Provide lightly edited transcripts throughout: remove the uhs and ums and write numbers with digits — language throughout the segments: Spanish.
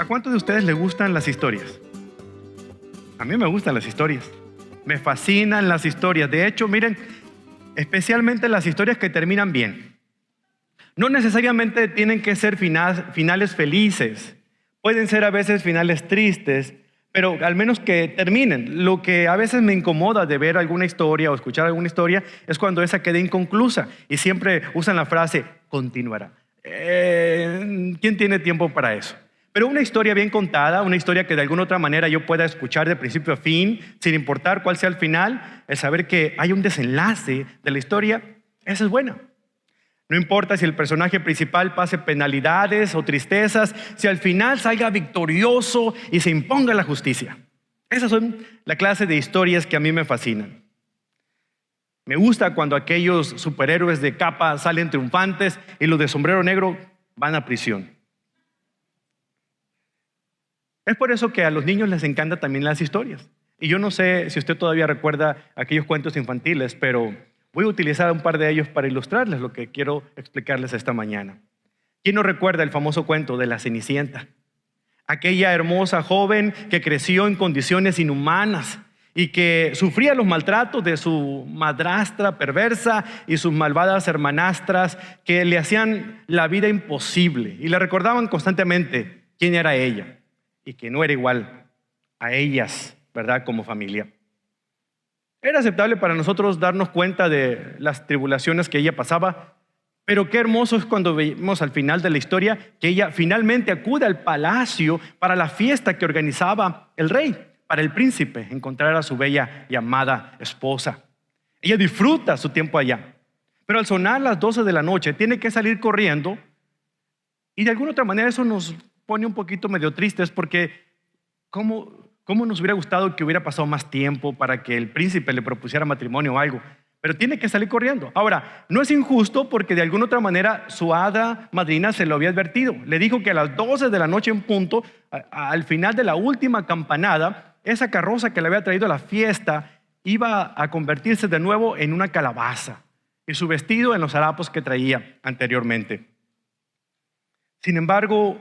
¿A cuántos de ustedes les gustan las historias? A mí me gustan las historias. Me fascinan las historias. De hecho, miren, especialmente las historias que terminan bien. No necesariamente tienen que ser finales felices. Pueden ser a veces finales tristes, pero al menos que terminen. Lo que a veces me incomoda de ver alguna historia o escuchar alguna historia es cuando esa queda inconclusa y siempre usan la frase continuará. ¿Quién tiene tiempo para eso? Pero una historia bien contada, una historia que de alguna otra manera yo pueda escuchar de principio a fin, sin importar cuál sea el final, el saber que hay un desenlace de la historia, esa es buena. No importa si el personaje principal pase penalidades o tristezas, si al final salga victorioso y se imponga la justicia. Esas son la clase de historias que a mí me fascinan. Me gusta cuando aquellos superhéroes de capa salen triunfantes y los de sombrero negro van a prisión. Es por eso que a los niños les encantan también las historias. Y yo no sé si usted todavía recuerda aquellos cuentos infantiles, pero voy a utilizar un par de ellos para ilustrarles lo que quiero explicarles esta mañana. ¿Quién no recuerda el famoso cuento de la Cenicienta? Aquella hermosa joven que creció en condiciones inhumanas y que sufría los maltratos de su madrastra perversa y sus malvadas hermanastras que le hacían la vida imposible y le recordaban constantemente quién era ella y que no era igual a ellas, ¿verdad? Como familia. Era aceptable para nosotros darnos cuenta de las tribulaciones que ella pasaba, pero qué hermoso es cuando vemos al final de la historia que ella finalmente acude al palacio para la fiesta que organizaba el rey, para el príncipe, encontrar a su bella y amada esposa. Ella disfruta su tiempo allá, pero al sonar las 12 de la noche tiene que salir corriendo y de alguna otra manera eso nos pone un poquito medio tristes porque ¿cómo nos hubiera gustado que hubiera pasado más tiempo para que el príncipe le propusiera matrimonio o algo? Pero tiene que salir corriendo. Ahora, no es injusto porque de alguna otra manera su hada madrina se lo había advertido. Le dijo que a las 12 de la noche en punto, al final de la última campanada, esa carroza que le había traído a la fiesta iba a convertirse de nuevo en una calabaza y su vestido en los harapos que traía anteriormente. Sin embargo,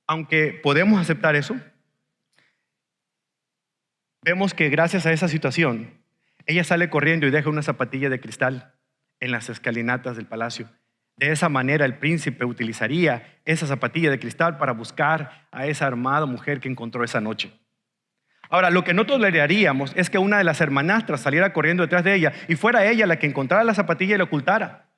aunque podemos aceptar eso, vemos que gracias a esa situación, ella sale corriendo y deja una zapatilla de cristal en las escalinatas del palacio. De esa manera el príncipe utilizaría esa zapatilla de cristal para buscar a esa armada mujer que encontró esa noche. Ahora, lo que no toleraríamos es que una de las hermanastras saliera corriendo detrás de ella y fuera ella la que encontrara la zapatilla y la ocultara.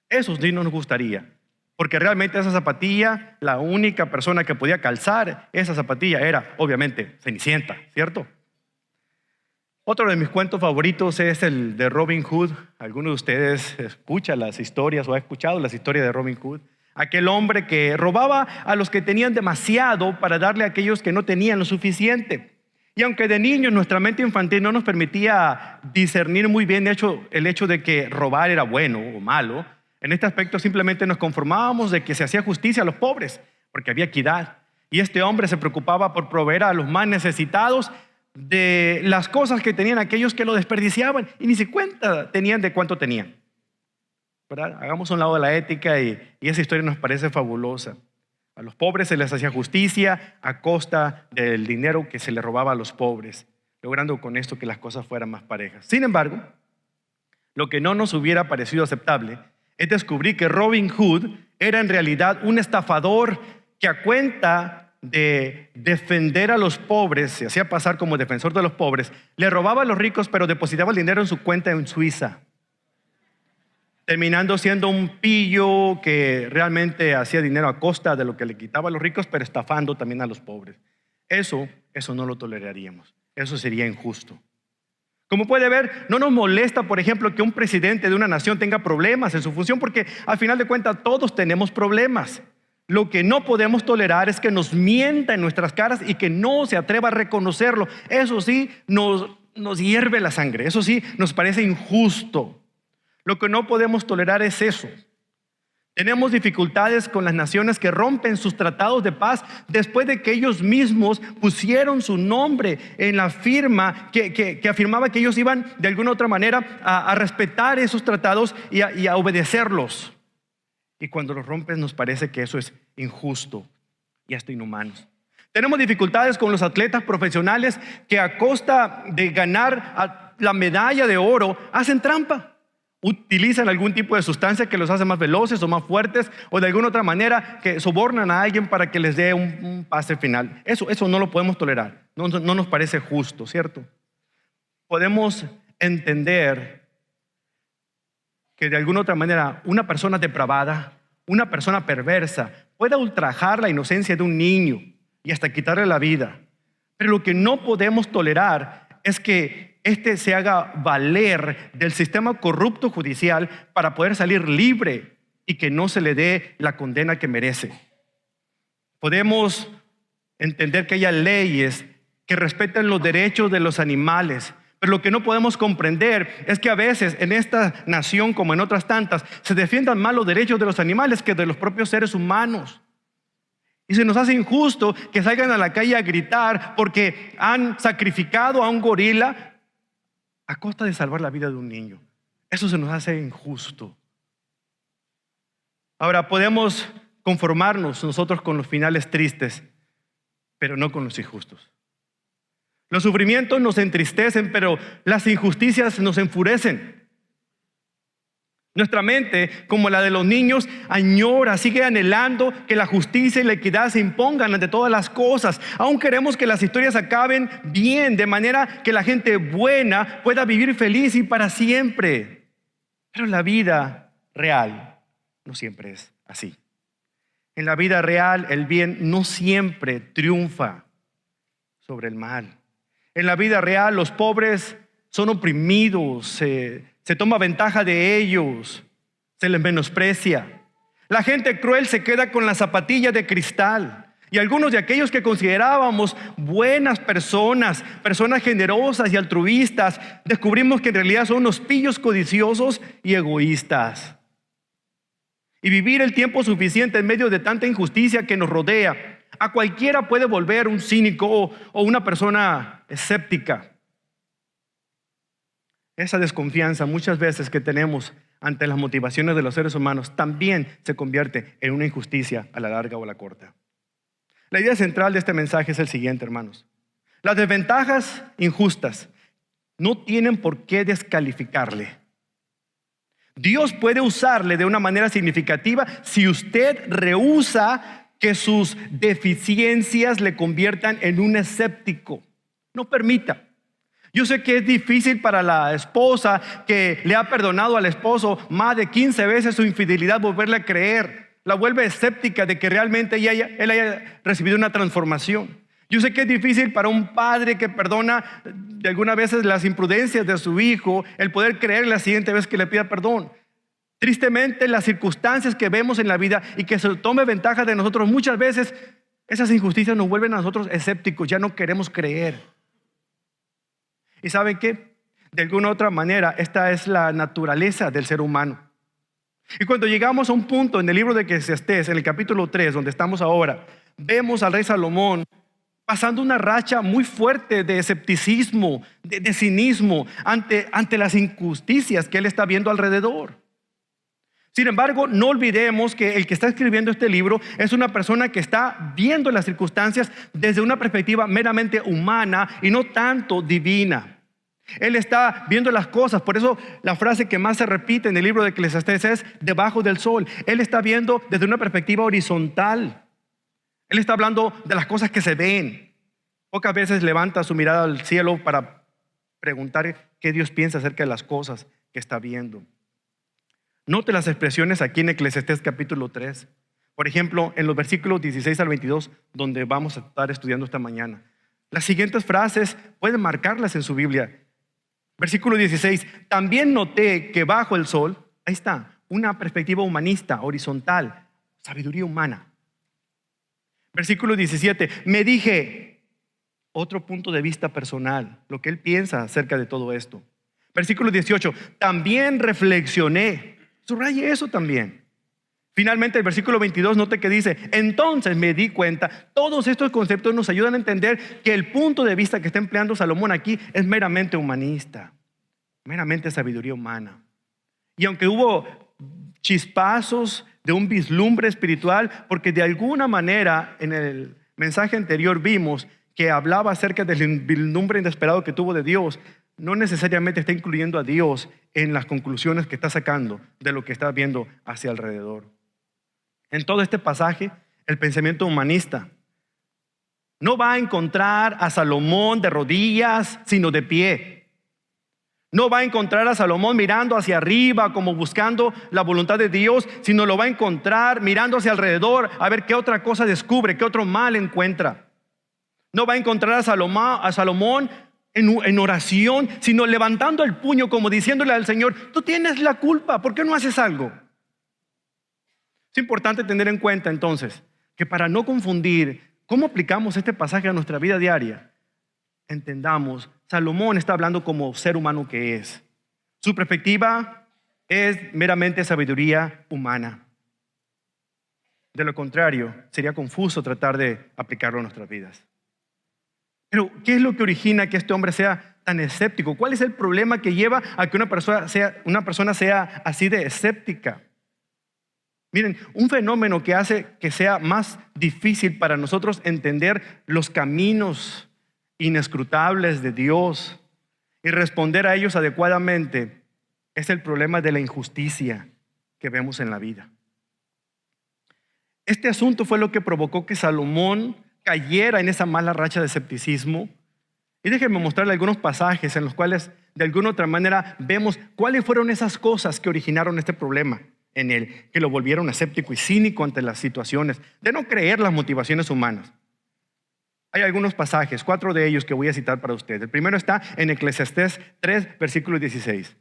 Eso sí no nos gustaría. Porque realmente esa zapatilla, la única persona que podía calzar esa zapatilla era, obviamente, Cenicienta, ¿cierto? Otro de mis cuentos favoritos es el de Robin Hood. ¿Alguno de ustedes escucha las historias o ha escuchado las historias de Robin Hood? Aquel hombre que robaba a los que tenían demasiado para darle a aquellos que no tenían lo suficiente. Y aunque de niños nuestra mente infantil no nos permitía discernir muy bien el hecho de que robar era bueno o malo, en este aspecto simplemente nos conformábamos de que se hacía justicia a los pobres, porque había equidad. Y este hombre se preocupaba por proveer a los más necesitados de las cosas que tenían aquellos que lo desperdiciaban y ni se cuenta tenían de cuánto tenían. ¿Verdad? Hagamos un lado de la ética y esa historia nos parece fabulosa. A los pobres se les hacía justicia a costa del dinero que se le robaba a los pobres, logrando con esto que las cosas fueran más parejas. Sin embargo, lo que no nos hubiera parecido aceptable es descubrir que Robin Hood era en realidad un estafador que a cuenta de defender a los pobres, se hacía pasar como defensor de los pobres, le robaba a los ricos pero depositaba el dinero en su cuenta en Suiza, terminando siendo un pillo que realmente hacía dinero a costa de lo que le quitaba a los ricos, pero estafando también a los pobres. Eso no lo toleraríamos, eso sería injusto. Como puede ver, no nos molesta, por ejemplo, que un presidente de una nación tenga problemas en su función, porque al final de cuentas todos tenemos problemas. Lo que no podemos tolerar es que nos mienta en nuestras caras y que no se atreva a reconocerlo. Eso sí nos hierve la sangre, eso sí nos parece injusto. Lo que no podemos tolerar es eso. Tenemos dificultades con las naciones que rompen sus tratados de paz después de que ellos mismos pusieron su nombre en la firma que afirmaba que ellos iban de alguna otra manera a respetar esos tratados y a obedecerlos. Y cuando los rompes nos parece que eso es injusto. y hasta inhumanos. Tenemos dificultades con los atletas profesionales que a costa de ganar la medalla de oro hacen trampa. Utilizan algún tipo de sustancia que los hace más veloces o más fuertes, o de alguna otra manera que sobornan a alguien para que les dé un pase final. Eso no lo podemos tolerar. No nos parece justo, ¿cierto? Podemos entender que de alguna otra manera una persona depravada, una persona perversa, pueda ultrajar la inocencia de un niño y hasta quitarle la vida. Pero lo que no podemos tolerar es que éste se haga valer del sistema corrupto judicial para poder salir libre y que no se le dé la condena que merece. Podemos entender que haya leyes que respeten los derechos de los animales, pero lo que no podemos comprender es que a veces en esta nación, como en otras tantas, se defiendan más los derechos de los animales que de los propios seres humanos. Y se nos hace injusto que salgan a la calle a gritar porque han sacrificado a un gorila a costa de salvar la vida de un niño. Eso se nos hace injusto. Ahora, podemos conformarnos nosotros con los finales tristes, pero no con los injustos. Los sufrimientos nos entristecen, pero las injusticias nos enfurecen. Nuestra mente, como la de los niños, añora, sigue anhelando que la justicia y la equidad se impongan ante todas las cosas. Aún queremos que las historias acaben bien, de manera que la gente buena pueda vivir feliz y para siempre. Pero la vida real no siempre es así. En la vida real, el bien no siempre triunfa sobre el mal. En la vida real, los pobres son oprimidos, se toma ventaja de ellos, se les menosprecia. La gente cruel se queda con la zapatilla de cristal. Y algunos de aquellos que considerábamos buenas personas, personas generosas y altruistas, descubrimos que en realidad son unos pillos codiciosos y egoístas. Y vivir el tiempo suficiente en medio de tanta injusticia que nos rodea, a cualquiera puede volver un cínico o una persona escéptica. Esa desconfianza muchas veces que tenemos ante las motivaciones de los seres humanos también se convierte en una injusticia a la larga o a la corta. La idea central de este mensaje es el siguiente, hermanos. Las desventajas injustas no tienen por qué descalificarle. Dios puede usarle de una manera significativa si usted rehúsa que sus deficiencias le conviertan en un escéptico. No permita. Yo sé que es difícil para la esposa que le ha perdonado al esposo más de 15 veces su infidelidad volverle a creer. La vuelve escéptica de que realmente él haya recibido una transformación. Yo sé que es difícil para un padre que perdona de algunas veces las imprudencias de su hijo, el poder creer la siguiente vez que le pida perdón. Tristemente, las circunstancias que vemos en la vida y que se tome ventaja de nosotros, muchas veces esas injusticias nos vuelven a nosotros escépticos, ya no queremos creer. ¿Y saben qué? De alguna otra manera, esta es la naturaleza del ser humano. Y cuando llegamos a un punto en el libro de Eclesiastés, en el capítulo 3, donde estamos ahora, vemos al rey Salomón pasando una racha muy fuerte de escepticismo, de cinismo ante las injusticias que él está viendo alrededor. Sin embargo, no olvidemos que el que está escribiendo este libro es una persona que está viendo las circunstancias desde una perspectiva meramente humana y no tanto divina. Él está viendo las cosas, por eso la frase que más se repite en el libro de Eclesiastés es debajo del sol. Él está viendo desde una perspectiva horizontal. Él está hablando de las cosas que se ven. Pocas veces levanta su mirada al cielo para preguntar qué Dios piensa acerca de las cosas que está viendo. Note las expresiones aquí en Eclesiastés capítulo 3. Por ejemplo, en los versículos 16 al 22, donde vamos a estar estudiando esta mañana. Las siguientes frases pueden marcarlas en su Biblia. Versículo 16, también noté que bajo el sol, ahí está, una perspectiva humanista, horizontal, sabiduría humana. Versículo 17, me dije, otro punto de vista personal, lo que él piensa acerca de todo esto. Versículo 18, también reflexioné. Subraye eso también. Finalmente el versículo 22, note que dice, entonces me di cuenta, todos estos conceptos nos ayudan a entender que el punto de vista que está empleando Salomón aquí es meramente humanista, meramente sabiduría humana. Y aunque hubo chispazos de un vislumbre espiritual, porque de alguna manera en el mensaje anterior vimos que hablaba acerca del vislumbre inesperado que tuvo de Dios. No necesariamente está incluyendo a Dios en las conclusiones que está sacando de lo que está viendo hacia alrededor. En todo este pasaje, el pensamiento humanista no va a encontrar a Salomón de rodillas, sino de pie. No va a encontrar a Salomón mirando hacia arriba, como buscando la voluntad de Dios, sino lo va a encontrar mirando hacia alrededor a ver qué otra cosa descubre, qué otro mal encuentra. No va a encontrar a Salomón en oración, sino levantando el puño como diciéndole al Señor: tú tienes la culpa, ¿por qué no haces algo? Es importante tener en cuenta entonces que para no confundir cómo aplicamos este pasaje a nuestra vida diaria, entendamos, Salomón está hablando como ser humano que es. Su perspectiva es meramente sabiduría humana. De lo contrario, sería confuso tratar de aplicarlo a nuestras vidas. Pero, ¿qué es lo que origina que este hombre sea tan escéptico? ¿Cuál es el problema que lleva a que una persona sea así de escéptica? Miren, un fenómeno que hace que sea más difícil para nosotros entender los caminos inescrutables de Dios y responder a ellos adecuadamente es el problema de la injusticia que vemos en la vida. Este asunto fue lo que provocó que Salomón cayera en esa mala racha de escepticismo. Y déjenme mostrarle algunos pasajes en los cuales de alguna otra manera vemos cuáles fueron esas cosas que originaron este problema en él, que lo volvieron escéptico y cínico ante las situaciones, de no creer las motivaciones humanas. Hay algunos pasajes, 4 de ellos que voy a citar para ustedes. El primero está en Eclesiastés 3, versículo 16.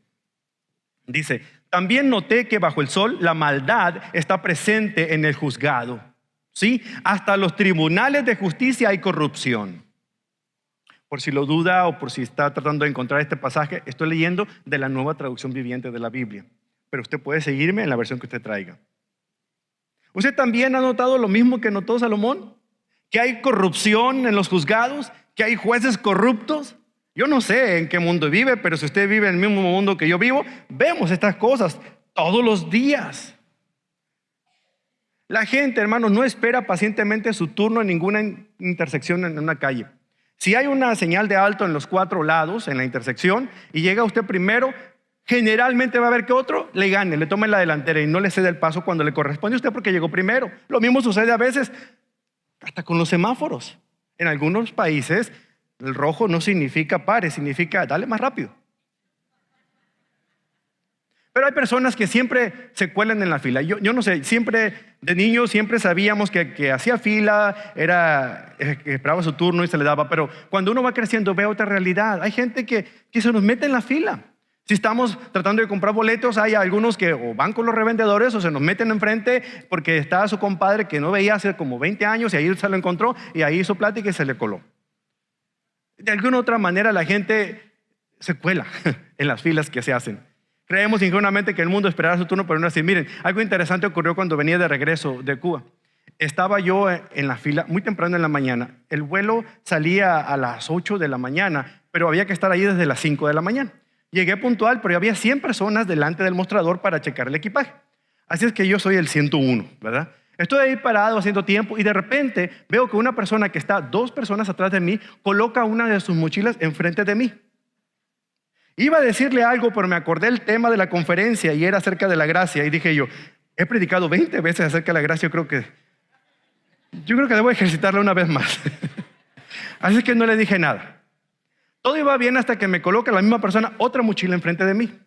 Dice: también noté que bajo el sol la maldad está presente en el juzgado. ¿Sí? Hasta los tribunales de justicia hay corrupción. Por si lo duda o por si está tratando de encontrar este pasaje, estoy leyendo de la Nueva Traducción Viviente de la Biblia. Pero usted puede seguirme en la versión que usted traiga. ¿Usted también ha notado lo mismo que notó Salomón? ¿Que hay corrupción en los juzgados? ¿Que hay jueces corruptos? Yo no sé en qué mundo vive, pero si usted vive en el mismo mundo que yo vivo, vemos estas cosas todos los días. La gente, hermanos, no espera pacientemente su turno en ninguna intersección en una calle. Si hay una señal de alto en los 4 lados, en la intersección, y llega usted primero, generalmente va a haber que otro le gane, le tome la delantera y no le cede el paso cuando le corresponde a usted porque llegó primero. Lo mismo sucede a veces hasta con los semáforos. En algunos países el rojo no significa pare, significa dale más rápido. Pero hay personas que siempre se cuelan en la fila. Yo no sé, siempre de niño siempre sabíamos que hacía fila, que esperaba su turno y se le daba. Pero cuando uno va creciendo ve otra realidad. Hay gente que se nos mete en la fila. Si estamos tratando de comprar boletos, hay algunos que o van con los revendedores o se nos meten enfrente porque está su compadre que no veía hace como 20 años y ahí se lo encontró y ahí hizo plática y se le coló. De alguna otra manera la gente se cuela en las filas que se hacen. Creemos ingenuamente que el mundo esperará su turno, pero no es así. Miren, algo interesante ocurrió cuando venía de regreso de Cuba. Estaba yo en la fila muy temprano en la mañana. El vuelo salía a las 8 de la mañana, pero había que estar ahí desde las 5 de la mañana. Llegué puntual, pero había 100 personas delante del mostrador para checar el equipaje. Así es que yo soy el 101, ¿verdad? Estoy ahí parado haciendo tiempo y de repente veo que una persona que está 2 personas atrás de mí coloca una de sus mochilas enfrente de mí. Iba a decirle algo, pero me acordé el tema de la conferencia y era acerca de la gracia. Y dije yo, he predicado 20 veces acerca de la gracia, yo creo que debo ejercitarla una vez más. Así que no le dije nada. Todo iba bien hasta que me coloca la misma persona otra mochila enfrente de mí.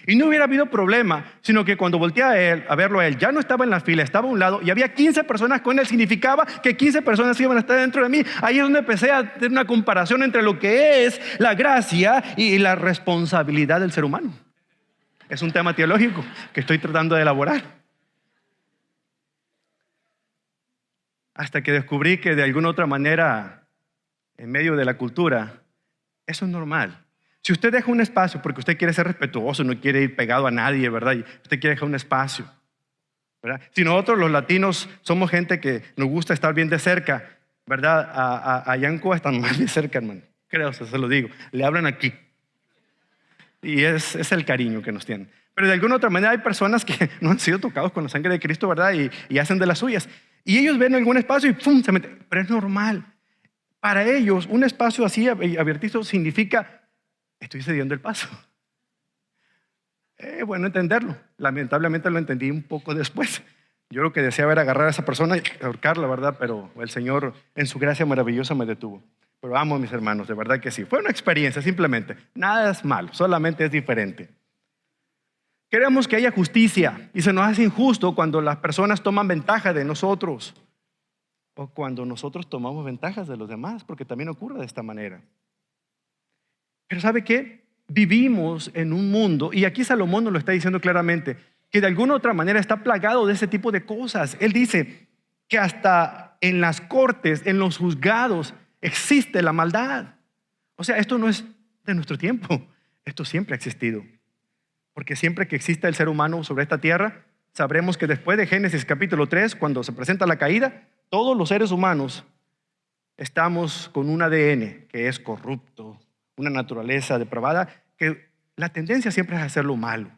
Y no hubiera habido problema, sino que cuando volteé a verlo a él, ya no estaba en la fila, estaba a un lado y había 15 personas con él. Significaba que 15 personas iban a estar dentro de mí. Ahí es donde empecé a tener una comparación entre lo que es la gracia y la responsabilidad del ser humano. Es un tema teológico que estoy tratando de elaborar. Hasta que descubrí que de alguna otra manera, en medio de la cultura, eso es normal. Si usted deja un espacio porque usted quiere ser respetuoso, no quiere ir pegado a nadie, ¿verdad? Y usted quiere dejar un espacio, ¿verdad? Si nosotros los latinos somos gente que nos gusta estar bien de cerca, ¿verdad? Allá en Cuba están más de cerca, hermano. Creo, se lo digo. Le hablan aquí. Y es el cariño que nos tienen. Pero de alguna otra manera hay personas que no han sido tocados con la sangre de Cristo, ¿verdad? Y hacen de las suyas. Y ellos ven algún espacio y ¡pum! Se meten. Pero es normal. Para ellos, un espacio así abiertito significa, estoy cediendo el paso. Bueno entenderlo. Lamentablemente lo entendí un poco después. Yo lo que deseaba era agarrar a esa persona y ahorcarla, ¿verdad? Pero el Señor en su gracia maravillosa me detuvo. Pero amo a mis hermanos, de verdad que sí. Fue una experiencia simplemente. Nada es malo, solamente es diferente. Queremos que haya justicia y se nos hace injusto cuando las personas toman ventaja de nosotros o cuando nosotros tomamos ventajas de los demás, porque también ocurre de esta manera. Pero ¿sabe qué? Vivimos en un mundo, y aquí Salomón nos lo está diciendo claramente, que de alguna u otra manera está plagado de ese tipo de cosas. Él dice que hasta en las cortes, en los juzgados, existe la maldad. O sea, esto no es de nuestro tiempo, esto siempre ha existido. Porque siempre que exista el ser humano sobre esta tierra, sabremos que después de Génesis capítulo 3, cuando se presenta la caída, todos los seres humanos estamos con un ADN que es corrupto, una naturaleza depravada, que la tendencia siempre es hacer lo malo.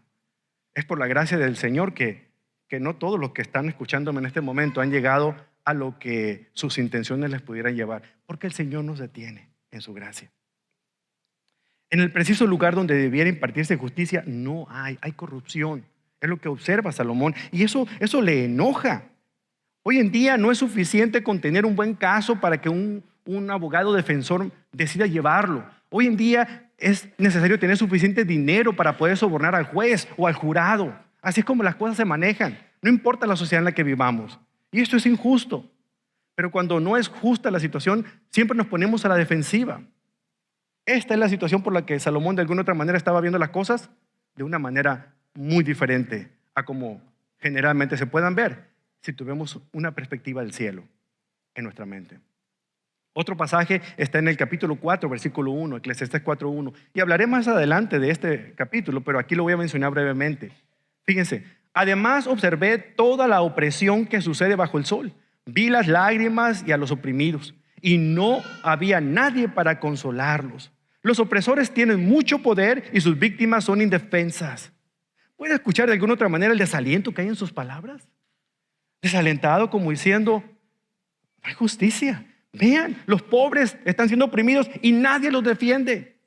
Es por la gracia del Señor que no todos los que están escuchándome en este momento han llegado a lo que sus intenciones les pudieran llevar, porque el Señor nos detiene en su gracia. En el preciso lugar donde debiera impartirse justicia no hay corrupción. Es lo que observa Salomón y eso le enoja. Hoy en día no es suficiente con tener un buen caso para que un abogado defensor decida llevarlo. Hoy en día es necesario tener suficiente dinero para poder sobornar al juez o al jurado. Así es como las cosas se manejan. No importa la sociedad en la que vivamos. Y esto es injusto. Pero cuando no es justa la situación, siempre nos ponemos a la defensiva. Esta es la situación por la que Salomón de alguna otra manera estaba viendo las cosas de una manera muy diferente a como generalmente se puedan ver si tuviéramos una perspectiva del cielo en nuestra mente. Otro pasaje está en el capítulo 4, versículo 1, Eclesiastés 4:1. Y hablaré más adelante de este capítulo, pero aquí lo voy a mencionar brevemente. Fíjense, además observé toda la opresión que sucede bajo el sol. Vi las lágrimas y a los oprimidos, y no había nadie para consolarlos. Los opresores tienen mucho poder y sus víctimas son indefensas. ¿Puede escuchar de alguna otra manera el desaliento que hay en sus palabras? Desalentado, como diciendo, no hay justicia. Vean, los pobres están siendo oprimidos y nadie los defiende.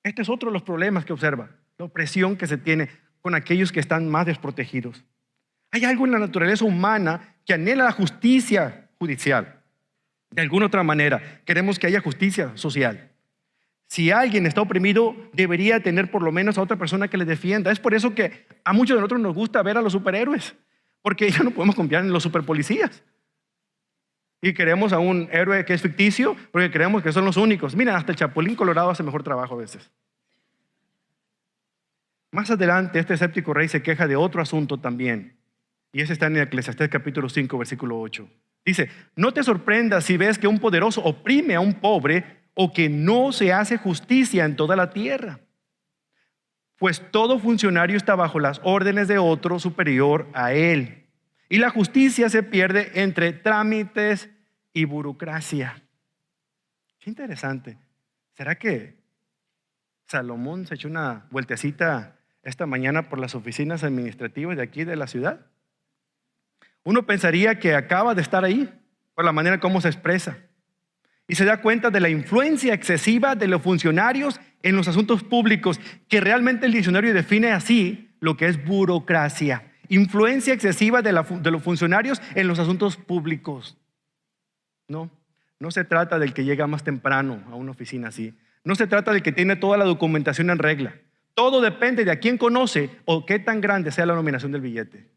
Este es otro de los problemas que observa, la opresión que se tiene con aquellos que están más desprotegidos. Hay algo en la naturaleza humana que anhela la justicia judicial. De alguna otra manera, queremos que haya justicia social. Si alguien está oprimido, debería tener por lo menos a otra persona que le defienda. Es por eso que a muchos de nosotros nos gusta ver a los superhéroes, porque ya no podemos confiar en los superpolicías. Y queremos a un héroe que es ficticio porque creemos que son los únicos. Mira, hasta el Chapulín Colorado hace mejor trabajo a veces. Más adelante, este escéptico rey se queja de otro asunto también. Y ese está en Eclesiastés capítulo 5, versículo 8. Dice, no te sorprendas si ves que un poderoso oprime a un pobre o que no se hace justicia en toda la tierra. Pues todo funcionario está bajo las órdenes de otro superior a él. Y la justicia se pierde entre trámites y burocracia. Qué interesante. ¿Será que Salomón se echó una vueltecita esta mañana por las oficinas administrativas de aquí de la ciudad? Uno pensaría que acaba de estar ahí por la manera como se expresa y se da cuenta de la influencia excesiva de los funcionarios en los asuntos públicos, que realmente el diccionario define así lo que es burocracia. Influencia excesiva de los funcionarios en los asuntos públicos. No se trata del que llega más temprano a una oficina así. No se trata del que tiene toda la documentación en regla. Todo depende de a quién conoce o qué tan grande sea la nominación del billete.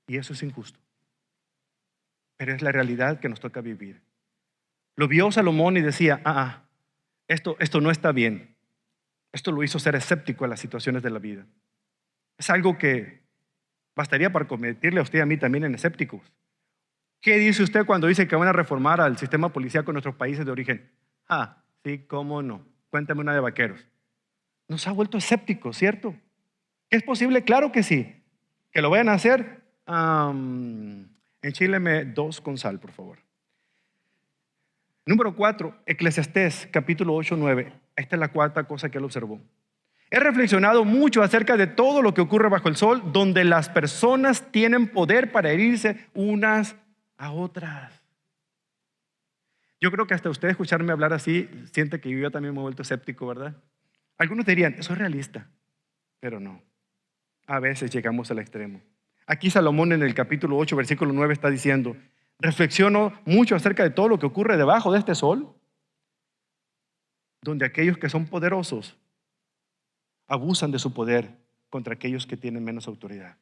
Y eso es injusto. Pero es la realidad que nos toca vivir. Lo vio Salomón y decía, esto no está bien. Esto lo hizo ser escéptico a las situaciones de la vida. Es algo que bastaría para convertirle a usted y a mí también en escépticos. ¿Qué dice usted cuando dice que van a reformar al sistema policial en nuestros países de origen? Sí, cómo no. Cuéntame una de vaqueros. Nos ha vuelto escépticos, ¿cierto? ¿Es posible? Claro que sí. ¿Que lo vayan a hacer? Enchíleme 2 con sal, por favor. Número 4, Eclesiastés, capítulo 8, 9. Esta es la cuarta cosa que él observó. He reflexionado mucho acerca de todo lo que ocurre bajo el sol, donde las personas tienen poder para herirse unas a otras. Yo creo que hasta usted escucharme hablar así, siente que yo también me he vuelto escéptico, ¿verdad? Algunos dirían, eso es realista, pero no. A veces llegamos al extremo. Aquí Salomón en el capítulo 8, versículo 9 está diciendo, reflexiono mucho acerca de todo lo que ocurre debajo de este sol, donde aquellos que son poderosos abusan de su poder contra aquellos que tienen menos autoridad.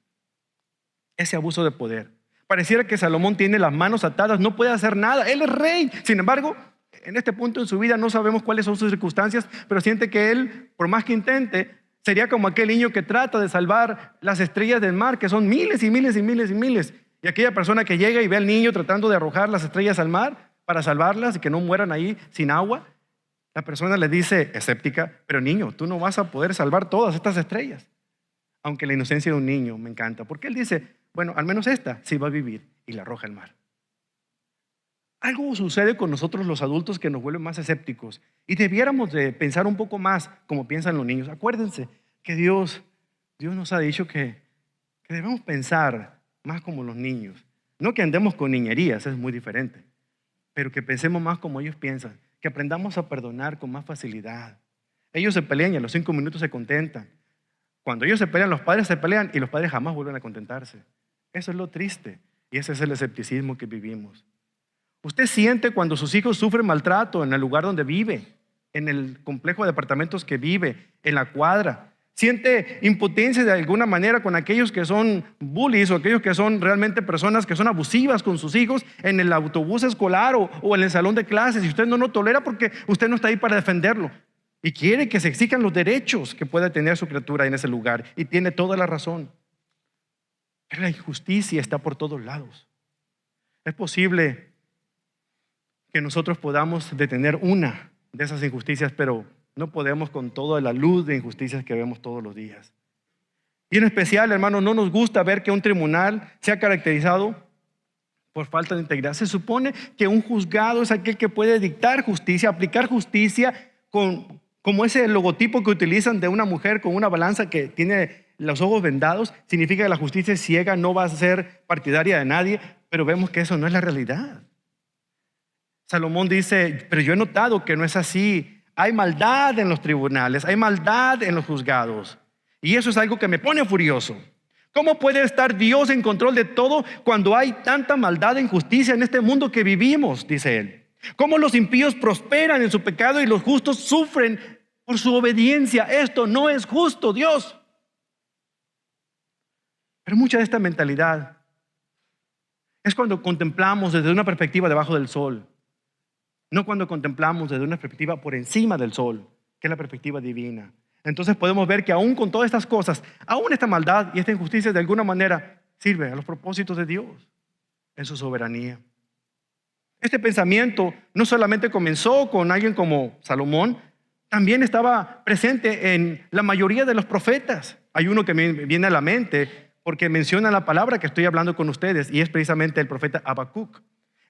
Ese abuso de poder. Pareciera que Salomón tiene las manos atadas, no puede hacer nada, él es rey. Sin embargo, en este punto en su vida no sabemos cuáles son sus circunstancias, pero siente que él, por más que intente, sería como aquel niño que trata de salvar las estrellas del mar, que son miles y miles y miles y miles. Y aquella persona que llega y ve al niño tratando de arrojar las estrellas al mar para salvarlas y que no mueran ahí sin agua, la persona le dice, escéptica, pero niño, tú no vas a poder salvar todas estas estrellas. Aunque la inocencia de un niño me encanta, porque él dice, bueno, al menos esta sí va a vivir, y la arroja al mar. Algo sucede con nosotros los adultos que nos vuelven más escépticos y debiéramos de pensar un poco más como piensan los niños. Acuérdense que Dios nos ha dicho que debemos pensar más como los niños. No que andemos con niñerías, es muy diferente, pero que pensemos más como ellos piensan, que aprendamos a perdonar con más facilidad. Ellos se pelean y a los 5 minutos se contentan. Cuando ellos se pelean, los padres se pelean y los padres jamás vuelven a contentarse. Eso es lo triste y ese es el escepticismo que vivimos. Usted siente cuando sus hijos sufren maltrato en el lugar donde vive, en el complejo de departamentos que vive, en la cuadra. Siente impotencia de alguna manera con aquellos que son bullies o aquellos que son realmente personas que son abusivas con sus hijos en el autobús escolar o en el salón de clases, y usted no lo tolera porque usted no está ahí para defenderlo y quiere que se exijan los derechos que pueda tener su criatura en ese lugar, y tiene toda la razón. Pero la injusticia está por todos lados. Es posible que nosotros podamos detener una de esas injusticias, pero no podemos con toda la luz de injusticias que vemos todos los días. Y en especial, hermano, no nos gusta ver que un tribunal sea caracterizado por falta de integridad. Se supone que un juzgado es aquel que puede dictar justicia, aplicar justicia como ese logotipo que utilizan de una mujer con una balanza que tiene los ojos vendados. Significa que la justicia es ciega, no va a ser partidaria de nadie, pero vemos que eso no es la realidad. Salomón dice, pero yo he notado que no es así. Hay maldad en los tribunales, hay maldad en los juzgados. Y eso es algo que me pone furioso. ¿Cómo puede estar Dios en control de todo cuando hay tanta maldad e injusticia en este mundo que vivimos? Dice él. ¿Cómo los impíos prosperan en su pecado y los justos sufren por su obediencia? Esto no es justo, Dios. Pero mucha de esta mentalidad es cuando contemplamos desde una perspectiva debajo del sol. No cuando contemplamos desde una perspectiva por encima del sol, que es la perspectiva divina. Entonces podemos ver que aún con todas estas cosas, aún esta maldad y esta injusticia de alguna manera sirve a los propósitos de Dios en su soberanía. Este pensamiento no solamente comenzó con alguien como Salomón, también estaba presente en la mayoría de los profetas. Hay uno que me viene a la mente porque menciona la palabra que estoy hablando con ustedes, y es precisamente el profeta Habacuc.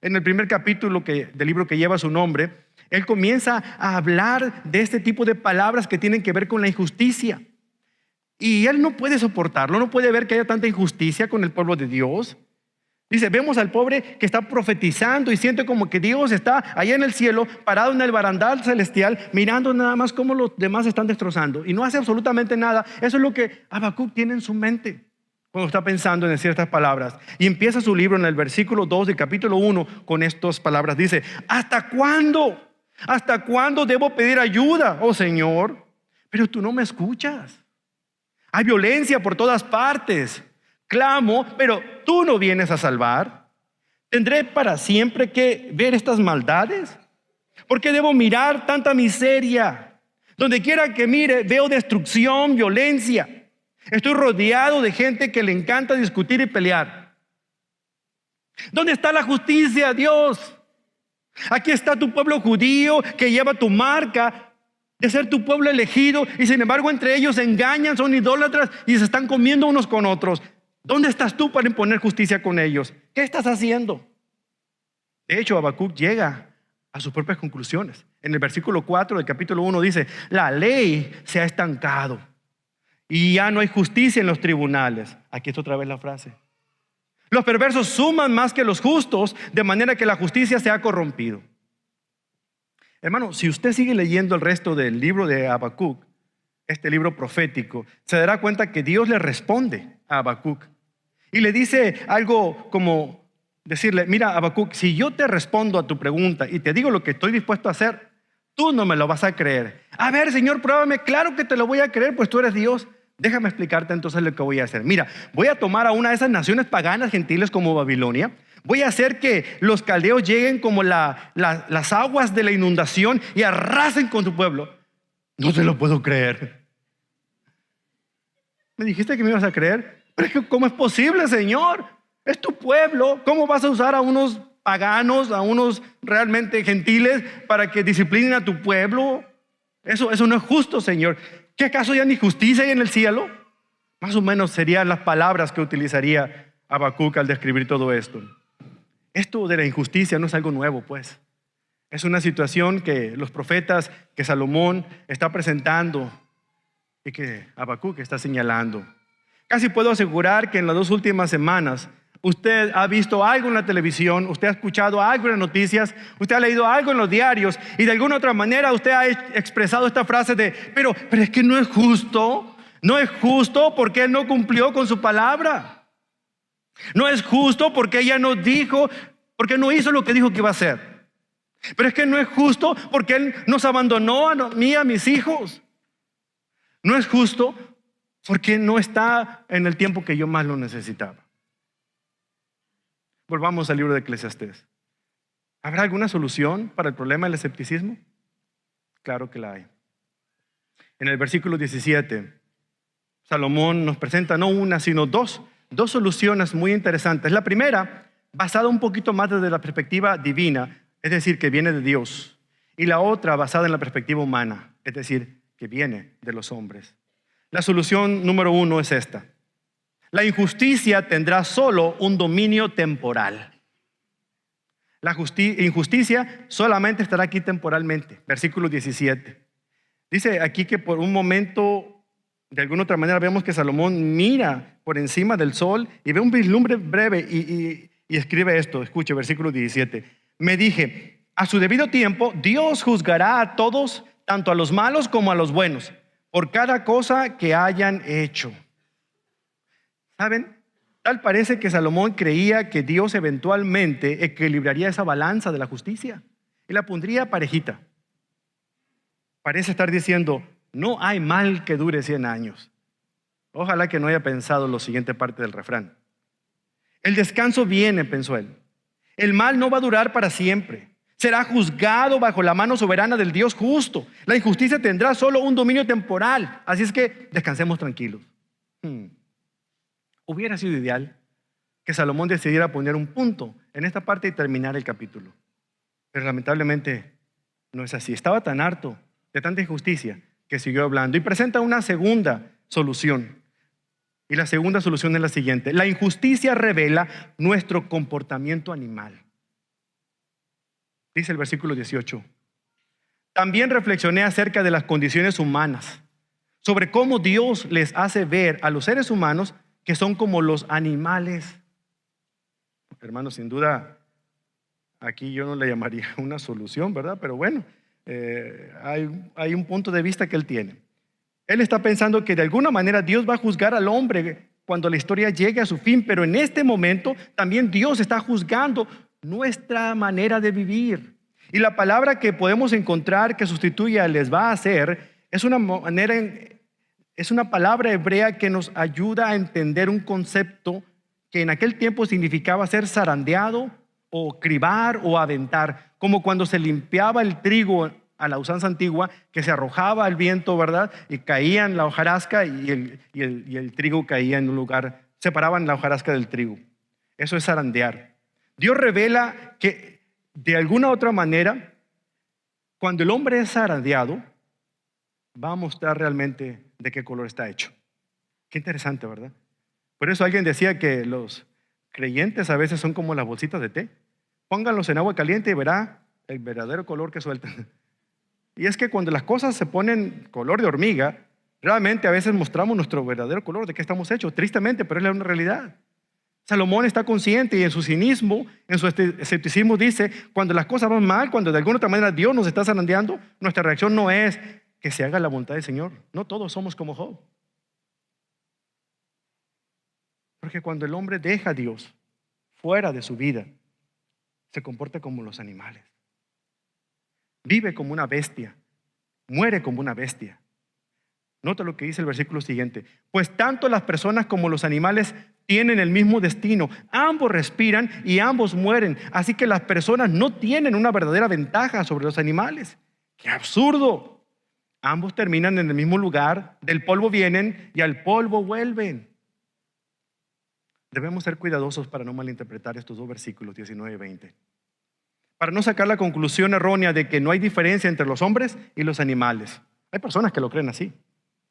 En el primer capítulo del libro que lleva su nombre, él comienza a hablar de este tipo de palabras que tienen que ver con la injusticia. Y él no puede soportarlo, no puede ver que haya tanta injusticia con el pueblo de Dios. Dice, vemos al pobre que está profetizando y siente como que Dios está allá en el cielo, parado en el barandal celestial, mirando nada más cómo los demás están destrozando, y no hace absolutamente nada. Eso es lo que Habacuc tiene en su mente cuando está pensando en decir estas palabras. Y empieza su libro en el versículo 2 del capítulo 1 con estas palabras. Dice, ¿hasta cuándo? ¿Hasta cuándo debo pedir ayuda, oh Señor? Pero tú no me escuchas. Hay violencia por todas partes. Clamo, pero tú no vienes a salvar. ¿Tendré para siempre que ver estas maldades? ¿Por qué debo mirar tanta miseria? Donde quiera que mire, veo destrucción, violencia. Estoy rodeado de gente que le encanta discutir y pelear. ¿Dónde está la justicia, Dios? Aquí está tu pueblo judío que lleva tu marca de ser tu pueblo elegido, y sin embargo entre ellos se engañan, son idólatras y se están comiendo unos con otros. ¿Dónde estás tú para imponer justicia con ellos? ¿Qué estás haciendo? De hecho, Habacuc llega a sus propias conclusiones. En el versículo 4 del capítulo 1 dice, la ley se ha estancado. y ya no hay justicia en los tribunales. Aquí está otra vez la frase. Los perversos suman más que los justos, de manera que la justicia se ha corrompido. Hermano, si usted sigue leyendo el resto del libro de Habacuc, este libro profético, se dará cuenta que Dios le responde a Habacuc y le dice algo como decirle: mira, Habacuc, si yo te respondo a tu pregunta y te digo lo que estoy dispuesto a hacer, tú no me lo vas a creer. A ver, Señor, pruébame. Claro que te lo voy a creer, pues tú eres Dios. Déjame explicarte entonces lo que voy a hacer. Mira, voy a tomar a una de esas naciones paganas gentiles como Babilonia. Voy a hacer que los caldeos lleguen como las aguas de la inundación y arrasen con tu pueblo. No te lo puedo creer. ¿Me dijiste que me ibas a creer? Pero es que ¿cómo es posible, Señor? Es tu pueblo. ¿Cómo vas a usar a unos paganos, a unos realmente gentiles para que disciplinen a tu pueblo? Eso no es justo, Señor. ¿Qué acaso ya ni justicia hay en el cielo? Más o menos serían las palabras que utilizaría Habacuc al describir todo esto. Esto de la injusticia no es algo nuevo, pues. Es una situación que los profetas, que Salomón está presentando y que Habacuc está señalando. Casi puedo asegurar que en las 2 últimas semanas usted ha visto algo en la televisión, usted ha escuchado algo en las noticias, usted ha leído algo en los diarios y de alguna otra manera usted ha expresado esta frase de pero es que no es justo porque él no cumplió con su palabra. No es justo porque ella no dijo, porque no hizo lo que dijo que iba a hacer. Pero es que no es justo porque él nos abandonó a mí, a mis hijos. No es justo porque no está en el tiempo que yo más lo necesitaba. Volvamos al libro de Eclesiastés. ¿Habrá alguna solución para el problema del escepticismo? Claro que la hay. En el versículo 17, Salomón nos presenta no una, sino dos soluciones muy interesantes. La primera, basada un poquito más desde la perspectiva divina, es decir, que viene de Dios. Y la otra, basada en la perspectiva humana, es decir, que viene de los hombres. La solución número 1 es esta. La injusticia tendrá solo un dominio temporal. La injusticia solamente estará aquí temporalmente. Versículo 17. Dice aquí que por un momento, de alguna otra manera, vemos que Salomón mira por encima del sol y ve un vislumbre breve y escribe esto. Escuche, versículo 17. Me dije, a su debido tiempo, Dios juzgará a todos, tanto a los malos como a los buenos, por cada cosa que hayan hecho. ¿Saben? Tal parece que Salomón creía que Dios eventualmente equilibraría esa balanza de la justicia y la pondría parejita. Parece estar diciendo, no hay mal que dure 100 años. Ojalá que no haya pensado la siguiente parte del refrán. El descanso viene, pensó él. El mal no va a durar para siempre. Será juzgado bajo la mano soberana del Dios justo. La injusticia tendrá solo un dominio temporal. Así es que descansemos tranquilos. Hubiera sido ideal que Salomón decidiera poner un punto en esta parte y terminar el capítulo. Pero lamentablemente no es así. Estaba tan harto de tanta injusticia que siguió hablando y presenta una segunda solución. Y la segunda solución es la siguiente. La injusticia revela nuestro comportamiento animal. Dice el versículo 18. También reflexioné acerca de las condiciones humanas, sobre cómo Dios les hace ver a los seres humanos que son como los animales. Hermanos, sin duda, aquí yo no le llamaría una solución, ¿verdad? Pero bueno, hay un punto de vista que él tiene. Él está pensando que de alguna manera Dios va a juzgar al hombre cuando la historia llegue a su fin, pero en este momento también Dios está juzgando nuestra manera de vivir. Y la palabra que podemos encontrar que sustituye a les va a hacer es una palabra hebrea que nos ayuda a entender un concepto que en aquel tiempo significaba ser zarandeado o cribar o aventar, como cuando se limpiaba el trigo a la usanza antigua, que se arrojaba al viento, ¿verdad? Y caía en la hojarasca y el trigo caía en un lugar, separaban la hojarasca del trigo. Eso es zarandear. Dios revela que de alguna otra manera, cuando el hombre es zarandeado, va a mostrar realmente de qué color está hecho. Qué interesante, ¿verdad? Por eso alguien decía que los creyentes a veces son como las bolsitas de té. Pónganlos en agua caliente y verá el verdadero color que sueltan. Y es que cuando las cosas se ponen color de hormiga, Realmente a veces mostramos nuestro verdadero color, de qué estamos hechos, tristemente, pero es una realidad. Salomón está consciente y en su cinismo, en su escepticismo dice, cuando las cosas van mal, cuando de alguna otra manera Dios nos está zarandeando, nuestra reacción no es que se haga la voluntad del Señor. No todos somos como Job. Porque cuando el hombre deja a Dios fuera de su vida, se comporta como los animales. Vive como una bestia, muere como una bestia. Nota lo que dice el versículo siguiente. Pues tanto las personas como los animales tienen el mismo destino. Ambos respiran y ambos mueren. Así que las personas no tienen una verdadera ventaja sobre los animales. ¡Qué absurdo! Ambos terminan en el mismo lugar, del polvo vienen y al polvo vuelven. Debemos ser cuidadosos para no malinterpretar estos dos versículos 19 y 20. Para no sacar la conclusión errónea de que no hay diferencia entre los hombres y los animales. Hay personas que lo creen así.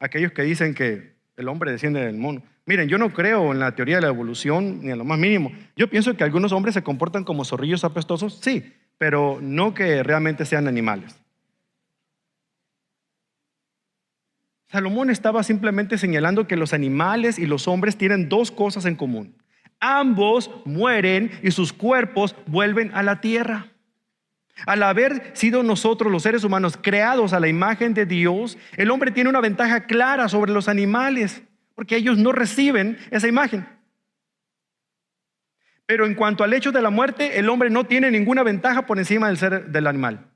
Aquellos que dicen que el hombre desciende del mono. Miren, yo no creo en la teoría de la evolución ni en lo más mínimo. Yo pienso que algunos hombres se comportan como zorrillos apestosos, sí, pero no que realmente sean animales. Salomón estaba simplemente señalando que los animales y los hombres tienen dos cosas en común. Ambos mueren y sus cuerpos vuelven a la tierra. Al haber sido nosotros los seres humanos creados a la imagen de Dios, el hombre tiene una ventaja clara sobre los animales, porque ellos no reciben esa imagen. Pero en cuanto al hecho de la muerte, el hombre no tiene ninguna ventaja por encima del animal.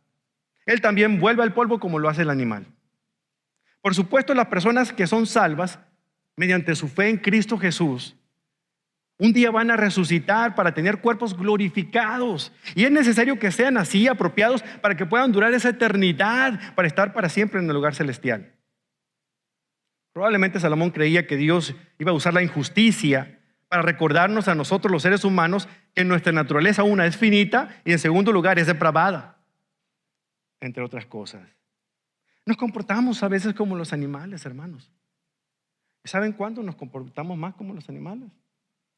Él también vuelve al polvo como lo hace el animal. Por supuesto, las personas que son salvas mediante su fe en Cristo Jesús, un día van a resucitar para tener cuerpos glorificados. Y es necesario que sean así, apropiados, para que puedan durar esa eternidad, para estar para siempre en el lugar celestial. Probablemente Salomón creía que Dios iba a usar la injusticia para recordarnos a nosotros los seres humanos que nuestra naturaleza, una, es finita y en segundo lugar es depravada, entre otras cosas. Nos comportamos a veces como los animales, hermanos. ¿Y saben cuándo nos comportamos más como los animales?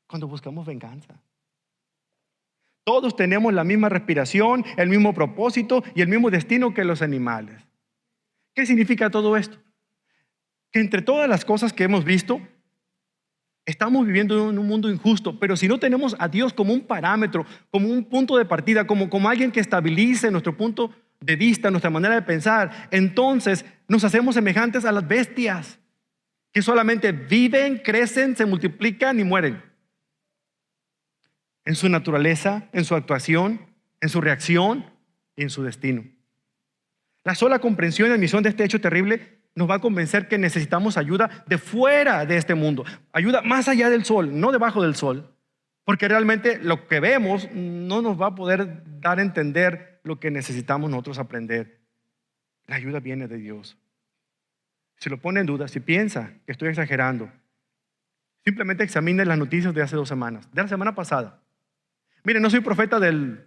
Cuando buscamos venganza. Todos tenemos la misma respiración, el mismo propósito y el mismo destino que los animales. ¿Qué significa todo esto? Que entre todas las cosas que hemos visto, estamos viviendo en un mundo injusto, pero si no tenemos a Dios como un parámetro, como un punto de partida, como alguien que estabilice nuestro punto de vista, nuestra manera de pensar, entonces nos hacemos semejantes a las bestias que solamente viven, crecen, se multiplican y mueren. En su naturaleza, en su actuación, en su reacción y en su destino. La sola comprensión y admisión de este hecho terrible nos va a convencer que necesitamos ayuda de fuera de este mundo, ayuda más allá del sol, no debajo del sol, porque realmente lo que vemos no nos va a poder dar a entender lo que necesitamos nosotros aprender. La ayuda viene de Dios. Si lo pone en duda, si piensa que estoy exagerando, simplemente examine las noticias de hace 2 semanas, de la semana pasada. Mire, no soy profeta de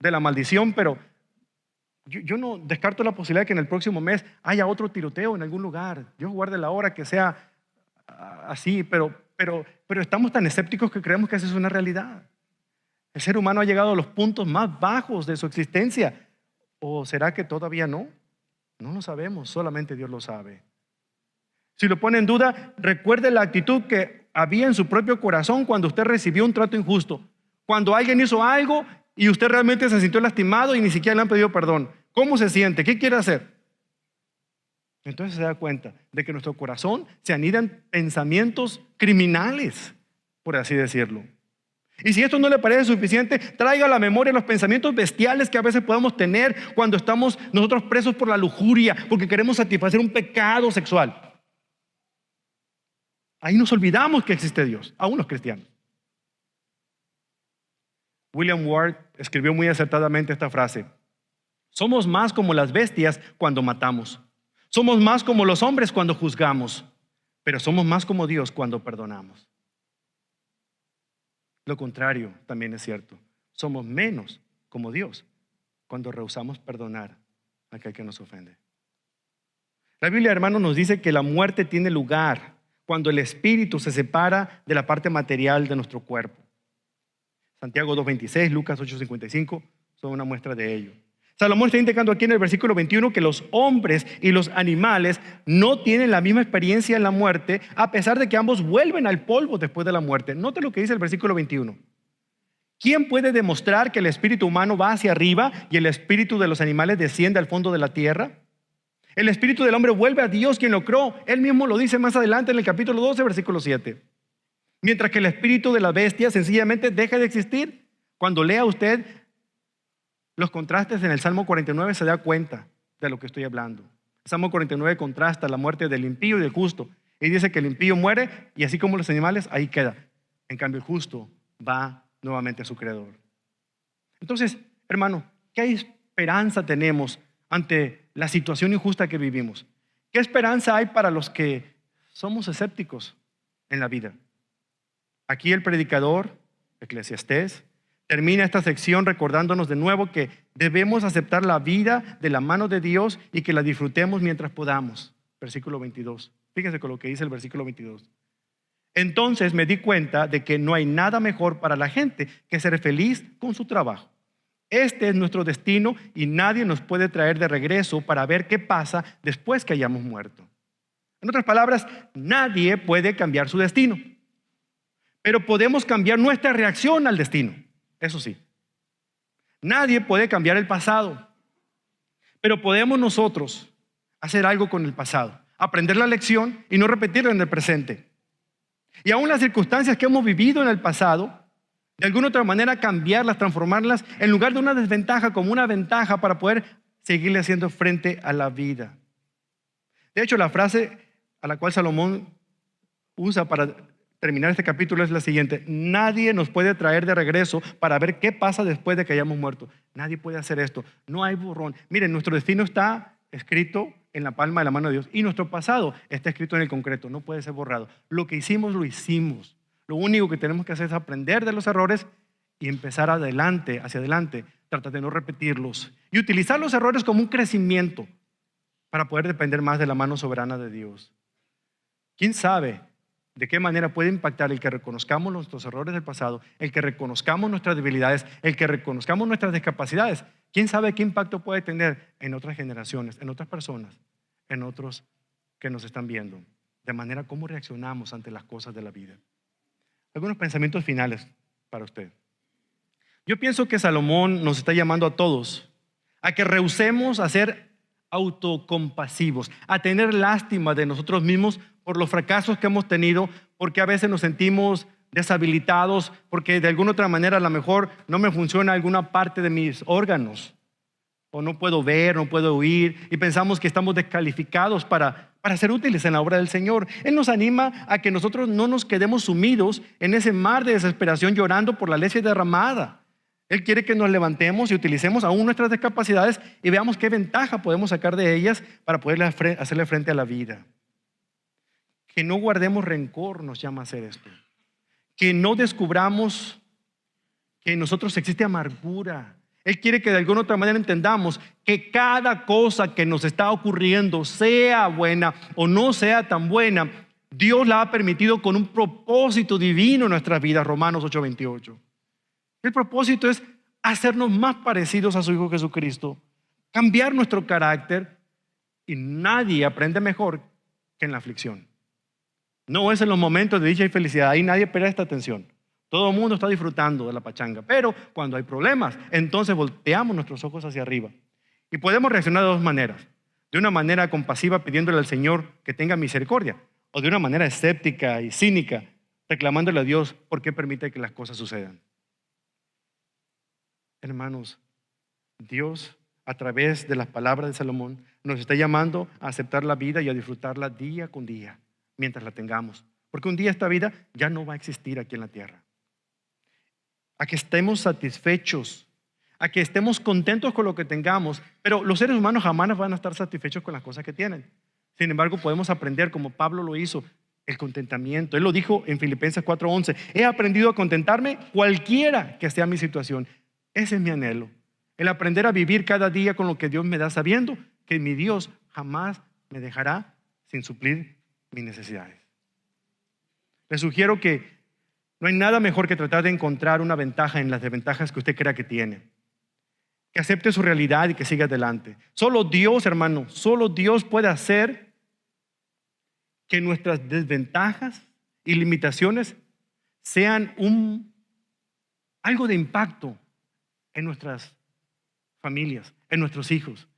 la maldición, pero yo no descarto la posibilidad de que en el próximo mes haya otro tiroteo en algún lugar. Dios guarde la hora que sea así, pero estamos tan escépticos que creemos que esa es una realidad. El ser humano ha llegado a los puntos más bajos de su existencia. ¿O será que todavía no? No lo sabemos, solamente Dios lo sabe. Si lo pone en duda, recuerde la actitud que había en su propio corazón cuando usted recibió un trato injusto. Cuando alguien hizo algo y usted realmente se sintió lastimado y ni siquiera le han pedido perdón. ¿Cómo se siente? ¿Qué quiere hacer? Entonces se da cuenta de que en nuestro corazón se anidan pensamientos criminales, por así decirlo. Y si esto no le parece suficiente, traiga a la memoria los pensamientos bestiales que a veces podemos tener cuando estamos nosotros presos por la lujuria, porque queremos satisfacer un pecado sexual. Ahí nos olvidamos que existe Dios, aún los cristianos. William Ward escribió muy acertadamente esta frase: somos más como las bestias cuando matamos, somos más como los hombres cuando juzgamos, pero somos más como Dios cuando perdonamos. Lo contrario también es cierto, somos menos como Dios cuando rehusamos perdonar a aquel que nos ofende. La Biblia, hermanos, nos dice que la muerte tiene lugar cuando el espíritu se separa de la parte material de nuestro cuerpo. Santiago 2:26, Lucas 8:55 son una muestra de ello. Salomón está indicando aquí en el versículo 21 que los hombres y los animales no tienen la misma experiencia en la muerte, a pesar de que ambos vuelven al polvo después de la muerte. Note lo que dice el versículo 21. ¿Quién puede demostrar que el espíritu humano va hacia arriba y el espíritu de los animales desciende al fondo de la tierra? El espíritu del hombre vuelve a Dios, quien lo creó. Él mismo lo dice más adelante en el capítulo 12, versículo 7. Mientras que el espíritu de la bestia sencillamente deja de existir. Cuando lea usted los contrastes en el Salmo 49 se da cuenta de lo que estoy hablando. El Salmo 49 contrasta la muerte del impío y del justo. Y dice que el impío muere y así como los animales, ahí queda. En cambio el justo va nuevamente a su creador. Entonces, hermano, ¿qué esperanza tenemos ante la situación injusta que vivimos? ¿Qué esperanza hay para los que somos escépticos en la vida? Aquí el predicador, Eclesiastés, termina esta sección recordándonos de nuevo que debemos aceptar la vida de la mano de Dios y que la disfrutemos mientras podamos. Versículo 22. Fíjense con lo que dice el versículo 22. Entonces me di cuenta de que no hay nada mejor para la gente que ser feliz con su trabajo. Este es nuestro destino y nadie nos puede traer de regreso para ver qué pasa después que hayamos muerto. En otras palabras, nadie puede cambiar su destino, pero podemos cambiar nuestra reacción al destino. Eso sí, nadie puede cambiar el pasado, pero podemos nosotros hacer algo con el pasado, aprender la lección y no repetirla en el presente. Y aún las circunstancias que hemos vivido en el pasado, de alguna otra manera cambiarlas, transformarlas, en lugar de una desventaja como una ventaja para poder seguirle haciendo frente a la vida. De hecho, la frase a la cual Salomón usa para terminar este capítulo es la siguiente: nadie nos puede traer de regreso para ver qué pasa después de que hayamos muerto. Nadie puede hacer esto, no hay borrón. Miren, nuestro destino está escrito en la palma de la mano de Dios y nuestro pasado está escrito en el concreto, no puede ser borrado. Lo que hicimos, lo hicimos. Lo único que tenemos que hacer es aprender de los errores y empezar hacia adelante, tratar de no repetirlos y utilizar los errores como un crecimiento para poder depender más de la mano soberana de Dios. ¿Quién sabe de qué manera puede impactar el que reconozcamos nuestros errores del pasado, el que reconozcamos nuestras debilidades, el que reconozcamos nuestras discapacidades? ¿Quién sabe qué impacto puede tener en otras generaciones, en otras personas, en otros que nos están viendo? De manera cómo reaccionamos ante las cosas de la vida. Algunos pensamientos finales para usted. Yo pienso que Salomón nos está llamando a todos a que rehusemos a ser autocompasivos, a tener lástima de nosotros mismos por los fracasos que hemos tenido, porque a veces nos sentimos deshabilitados, porque de alguna otra manera a lo mejor no me funciona alguna parte de mis órganos, o no puedo ver, no puedo oír, y pensamos que estamos descalificados para ser útiles en la obra del Señor. Él nos anima a que nosotros no nos quedemos sumidos en ese mar de desesperación llorando por la leche derramada. Él quiere que nos levantemos y utilicemos aún nuestras discapacidades y veamos qué ventaja podemos sacar de ellas para poder hacerle frente a la vida. Que no guardemos rencor nos llama a hacer esto. Que no descubramos que en nosotros existe amargura. Él quiere que de alguna otra manera entendamos que cada cosa que nos está ocurriendo, sea buena o no sea tan buena, Dios la ha permitido con un propósito divino en nuestras vidas. Romanos 8:28. El propósito es hacernos más parecidos a su Hijo Jesucristo, cambiar nuestro carácter, y nadie aprende mejor que en la aflicción. No es en los momentos de dicha y felicidad, ahí nadie presta atención. Todo el mundo está disfrutando de la pachanga, pero cuando hay problemas, entonces volteamos nuestros ojos hacia arriba. Y podemos reaccionar de dos maneras: de una manera compasiva pidiéndole al Señor que tenga misericordia, o de una manera escéptica y cínica reclamándole a Dios por qué permite que las cosas sucedan. Hermanos, Dios a través de las palabras de Salomón nos está llamando a aceptar la vida y a disfrutarla día con día mientras la tengamos, porque un día esta vida ya no va a existir aquí en la tierra. A que estemos satisfechos, a que estemos contentos con lo que tengamos, pero los seres humanos jamás van a estar satisfechos con las cosas que tienen. Sin embargo, podemos aprender, como Pablo lo hizo, el contentamiento. Él lo dijo en Filipenses 4:11: he aprendido a contentarme cualquiera que sea mi situación. Ese es mi anhelo, el aprender a vivir cada día con lo que Dios me da, sabiendo que mi Dios jamás me dejará sin suplir mis necesidades. Les sugiero que no hay nada mejor que tratar de encontrar una ventaja en las desventajas que usted crea que tiene. que acepte su realidad y que siga adelante. Solo Dios, hermano, solo Dios puede hacer que nuestras desventajas y limitaciones sean algo de impacto en nuestras familias, en nuestros hijos,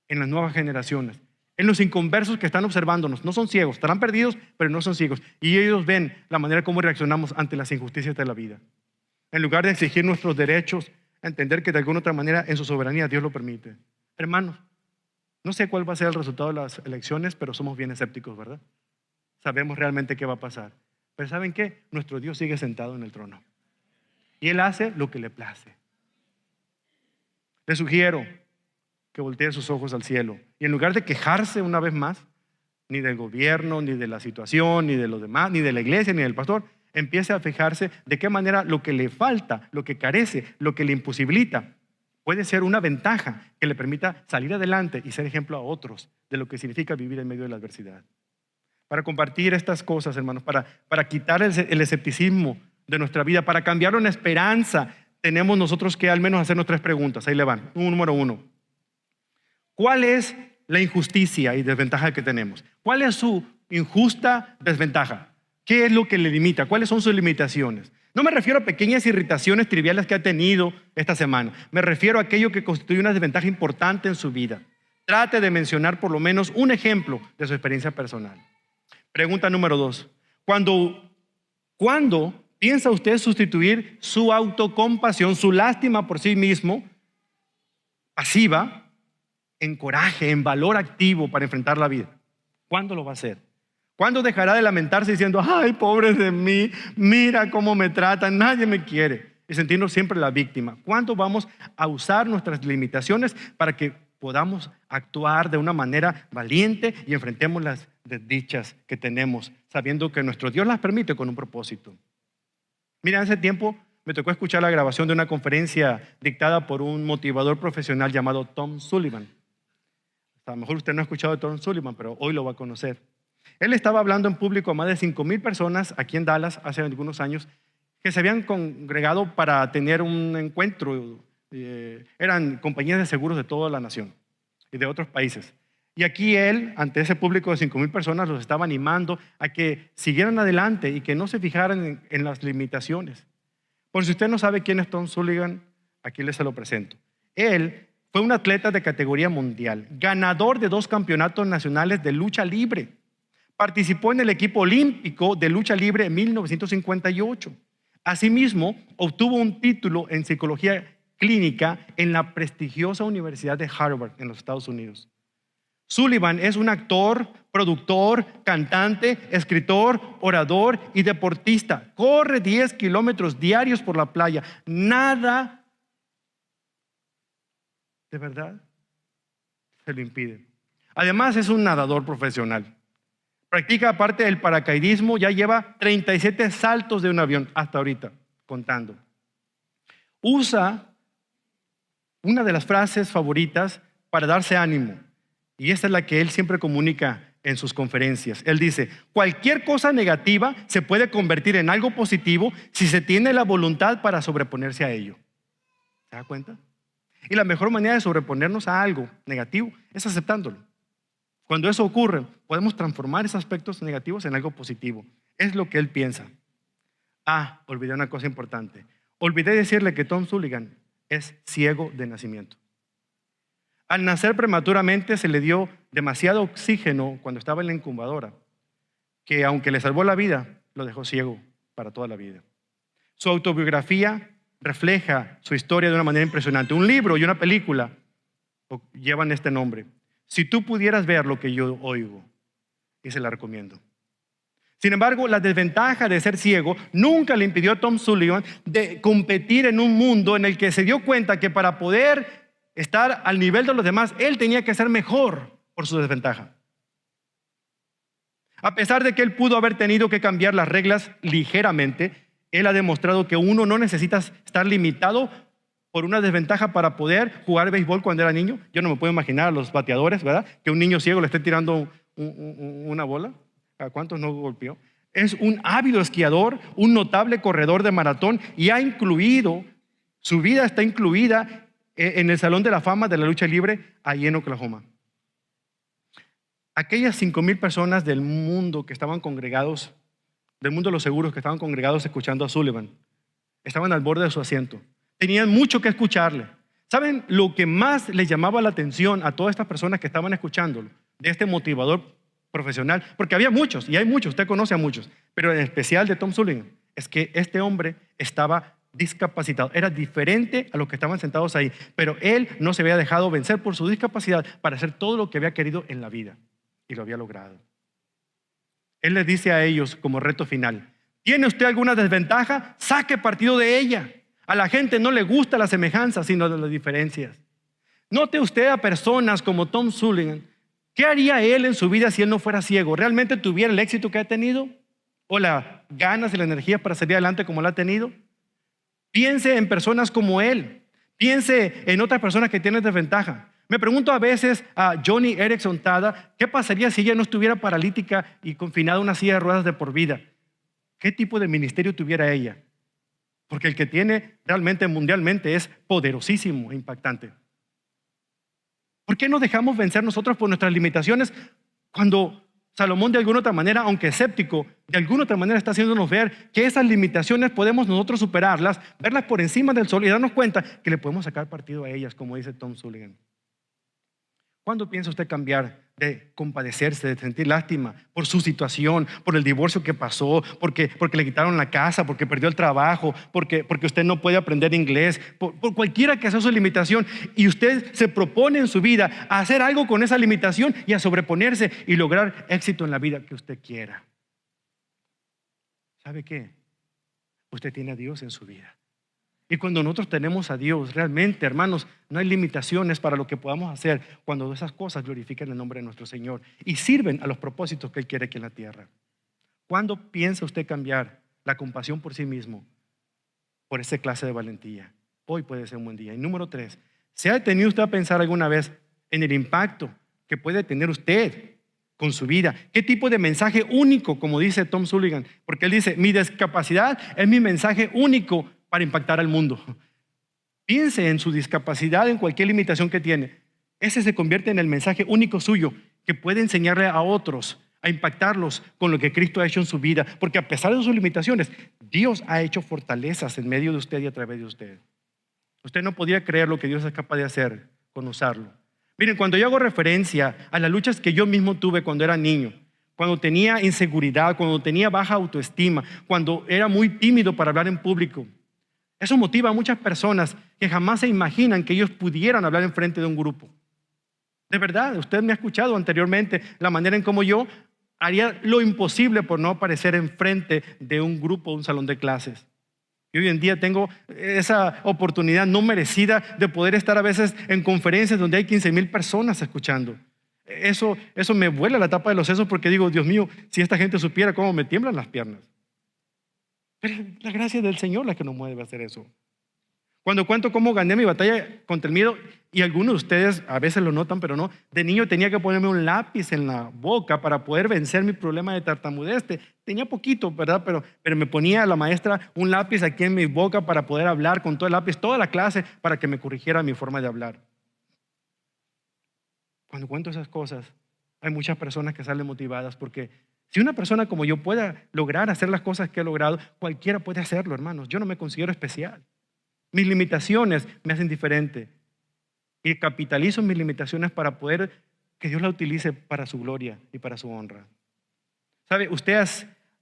en las nuevas generaciones, en los inconversos que están observándonos. No son ciegos, estarán perdidos, pero no son ciegos. Y ellos ven la manera como reaccionamos ante las injusticias de la vida. En lugar de exigir nuestros derechos, entender que de alguna otra manera en su soberanía Dios lo permite. Hermanos, no sé cuál va a ser el resultado de las elecciones, pero somos bien escépticos, ¿verdad? Sabemos realmente qué va a pasar. Pero ¿saben qué? Nuestro Dios sigue sentado en el trono. Y Él hace lo que le place. Le sugiero que voltee sus ojos al cielo. Y en lugar de quejarse una vez más, ni del gobierno, ni de la situación, ni de los demás, ni de la iglesia, ni del pastor, empiece a fijarse de qué manera lo que le falta, lo que carece, lo que le imposibilita, puede ser una ventaja que le permita salir adelante y ser ejemplo a otros de lo que significa vivir en medio de la adversidad. Para compartir estas cosas, hermanos, para quitar el escepticismo de nuestra vida, para cambiarlo en esperanza, tenemos nosotros que al menos hacernos 3 preguntas. Ahí le van. Número 1. ¿Cuál es la injusticia y desventaja que tenemos? ¿Cuál es su injusta desventaja? ¿Qué es lo que le limita? ¿Cuáles son sus limitaciones? No me refiero a pequeñas irritaciones triviales que ha tenido esta semana. Me refiero a aquello que constituye una desventaja importante en su vida. Trate de mencionar por lo menos un ejemplo de su experiencia personal. Pregunta número 2. ¿Cuándo piensa usted sustituir su autocompasión, su lástima por sí mismo, pasiva, en coraje, en valor activo para enfrentar la vida? ¿Cuándo lo va a hacer? ¿Cuándo dejará de lamentarse diciendo, ay, pobre de mí, mira cómo me tratan, nadie me quiere? Y sentirnos siempre la víctima. ¿Cuándo vamos a usar nuestras limitaciones para que podamos actuar de una manera valiente y enfrentemos las desdichas que tenemos, sabiendo que nuestro Dios las permite con un propósito? Mira, hace tiempo me tocó escuchar la grabación de una conferencia dictada por un motivador profesional llamado Tom Sullivan. A lo mejor usted no ha escuchado de Tom Sullivan, pero hoy lo va a conocer. Él estaba hablando en público a más de 5,000 personas aquí en Dallas hace algunos años que se habían congregado para tener un encuentro. Eran compañías de seguros de toda la nación y de otros países. Y aquí él, ante ese público de 5,000 personas, los estaba animando a que siguieran adelante y que no se fijaran en las limitaciones. Por si usted no sabe quién es Tom Sullivan, aquí les se lo presento. Él fue un atleta de categoría mundial, ganador de 2 campeonatos nacionales de lucha libre. Participó en el equipo olímpico de lucha libre en 1958. Asimismo, obtuvo un título en psicología clínica en la prestigiosa Universidad de Harvard en los Estados Unidos. Sullivan es un actor, productor, cantante, escritor, orador y deportista. Corre 10 kilómetros diarios por la playa. Nada, de verdad, se lo impide. Además, es un nadador profesional. Practica, aparte del paracaidismo, ya lleva 37 saltos de un avión hasta ahorita, contando. Usa una de las frases favoritas para darse ánimo, y esta es la que él siempre comunica en sus conferencias. Él dice, cualquier cosa negativa se puede convertir en algo positivo si se tiene la voluntad para sobreponerse a ello. ¿Se da cuenta? Y la mejor manera de sobreponernos a algo negativo es aceptándolo. Cuando eso ocurre, podemos transformar esos aspectos negativos en algo positivo. Es lo que él piensa. Olvidé una cosa importante. Olvidé decirle que Tom Sullivan es ciego de nacimiento. Al nacer prematuramente se le dio demasiado oxígeno cuando estaba en la incubadora, que aunque le salvó la vida, lo dejó ciego para toda la vida. Su autobiografía refleja su historia de una manera impresionante. Un libro y una película llevan este nombre. Si tú pudieras ver lo que yo oigo, y se la recomiendo. Sin embargo, la desventaja de ser ciego nunca le impidió a Tom Sullivan de competir en un mundo en el que se dio cuenta que para poder estar al nivel de los demás, él tenía que ser mejor por su desventaja. A pesar de que él pudo haber tenido que cambiar las reglas ligeramente, él ha demostrado que uno no necesita estar limitado por una desventaja para poder jugar béisbol cuando era niño. Yo no me puedo imaginar a los bateadores, ¿verdad? Que un niño ciego le esté tirando una bola. ¿A cuántos no golpeó? Es un ávido esquiador, un notable corredor de maratón y su vida está incluida en el Salón de la Fama de la Lucha Libre, ahí en Oklahoma. Aquellas 5,000 personas del mundo que estaban congregados, del mundo de los seguros que estaban congregados escuchando a Sullivan, estaban al borde de su asiento. Tenían mucho que escucharle. ¿Saben lo que más les llamaba la atención a todas estas personas que estaban escuchándolo, de este motivador profesional? Porque había muchos, y hay muchos, usted conoce a muchos, pero en especial de Tom Sullivan, es que este hombre estaba discapacitado. Era diferente a los que estaban sentados ahí, pero él no se había dejado vencer por su discapacidad para hacer todo lo que había querido en la vida, y lo había logrado. Él les dice a ellos como reto final: ¿tiene usted alguna desventaja? Saque partido de ella. A la gente no le gusta la semejanza, sino de las diferencias. Note usted a personas como Tom Sullivan. ¿Qué haría él en su vida si él no fuera ciego? ¿Realmente tuviera el éxito que ha tenido? ¿O las ganas y la energía para salir adelante como la ha tenido? Piense en personas como él. Piense en otras personas que tienen desventaja. Me pregunto a veces a Joni Eareckson Tada, ¿qué pasaría si ella no estuviera paralítica y confinada a una silla de ruedas de por vida? ¿Qué tipo de ministerio tuviera ella? Porque el que tiene realmente mundialmente es poderosísimo e impactante. ¿Por qué nos dejamos vencer nosotros por nuestras limitaciones cuando Salomón, de alguna otra manera, aunque escéptico, de alguna otra manera está haciéndonos ver que esas limitaciones podemos nosotros superarlas, verlas por encima del sol y darnos cuenta que le podemos sacar partido a ellas, como dice Tom Sullivan? ¿Cuándo piensa usted cambiar de compadecerse, de sentir lástima por su situación, por el divorcio que pasó, porque le quitaron la casa, porque perdió el trabajo, porque usted no puede aprender inglés, por cualquiera que sea su limitación, y usted se propone en su vida a hacer algo con esa limitación y a sobreponerse y lograr éxito en la vida que usted quiera? ¿Sabe qué? Usted tiene a Dios en su vida. Y cuando nosotros tenemos a Dios, realmente, hermanos, no hay limitaciones para lo que podamos hacer cuando esas cosas glorifican el nombre de nuestro Señor y sirven a los propósitos que Él quiere aquí en la tierra. ¿Cuándo piensa usted cambiar la compasión por sí mismo por esa clase de valentía? Hoy puede ser un buen día. Y número 3, ¿se ha detenido usted a pensar alguna vez en el impacto que puede tener usted con su vida? ¿Qué tipo de mensaje único, como dice Tom Sullivan? Porque él dice, mi discapacidad es mi mensaje único para impactar al mundo. Piense en su discapacidad, en cualquier limitación que tiene. Ese se convierte en el mensaje único suyo que puede enseñarle a otros, a impactarlos con lo que Cristo ha hecho en su vida. Porque a pesar de sus limitaciones, Dios ha hecho fortalezas en medio de usted y a través de usted. Usted no podría creer lo que Dios es capaz de hacer con usarlo. Miren, cuando yo hago referencia a las luchas que yo mismo tuve cuando era niño, cuando tenía inseguridad, cuando tenía baja autoestima, cuando era muy tímido para hablar en público, eso motiva a muchas personas que jamás se imaginan que ellos pudieran hablar en frente de un grupo. De verdad, usted me ha escuchado anteriormente la manera en cómo yo haría lo imposible por no aparecer en frente de un grupo, un salón de clases. Y hoy en día tengo esa oportunidad no merecida de poder estar a veces en conferencias donde hay 15,000 personas escuchando. Eso me vuela la tapa de los sesos porque digo, Dios mío, si esta gente supiera cómo me tiemblan las piernas. Pero es la gracia del Señor la que nos mueve a hacer eso. Cuando cuento cómo gané mi batalla contra el miedo, y algunos de ustedes a veces lo notan, pero no, de niño tenía que ponerme un lápiz en la boca para poder vencer mi problema de tartamudez. Tenía poquito, ¿verdad? Pero me ponía la maestra un lápiz aquí en mi boca para poder hablar con todo el lápiz, toda la clase, para que me corrigiera mi forma de hablar. Cuando cuento esas cosas, hay muchas personas que salen motivadas porque si una persona como yo pueda lograr hacer las cosas que he logrado, cualquiera puede hacerlo, hermanos. Yo no me considero especial. Mis limitaciones me hacen diferente y capitalizo mis limitaciones para poder que Dios la utilice para su gloria y para su honra. ¿Sabe? Usted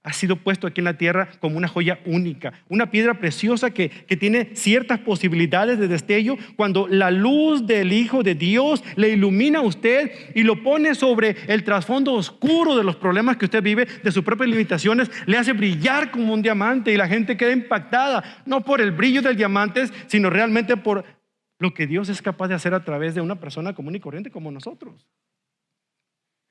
ha sido puesto aquí en la tierra como una joya única, una piedra preciosa que tiene ciertas posibilidades de destello cuando la luz del Hijo de Dios le ilumina a usted y lo pone sobre el trasfondo oscuro de los problemas que usted vive, de sus propias limitaciones, le hace brillar como un diamante y la gente queda impactada, no por el brillo del diamante, sino realmente por lo que Dios es capaz de hacer a través de una persona común y corriente como nosotros.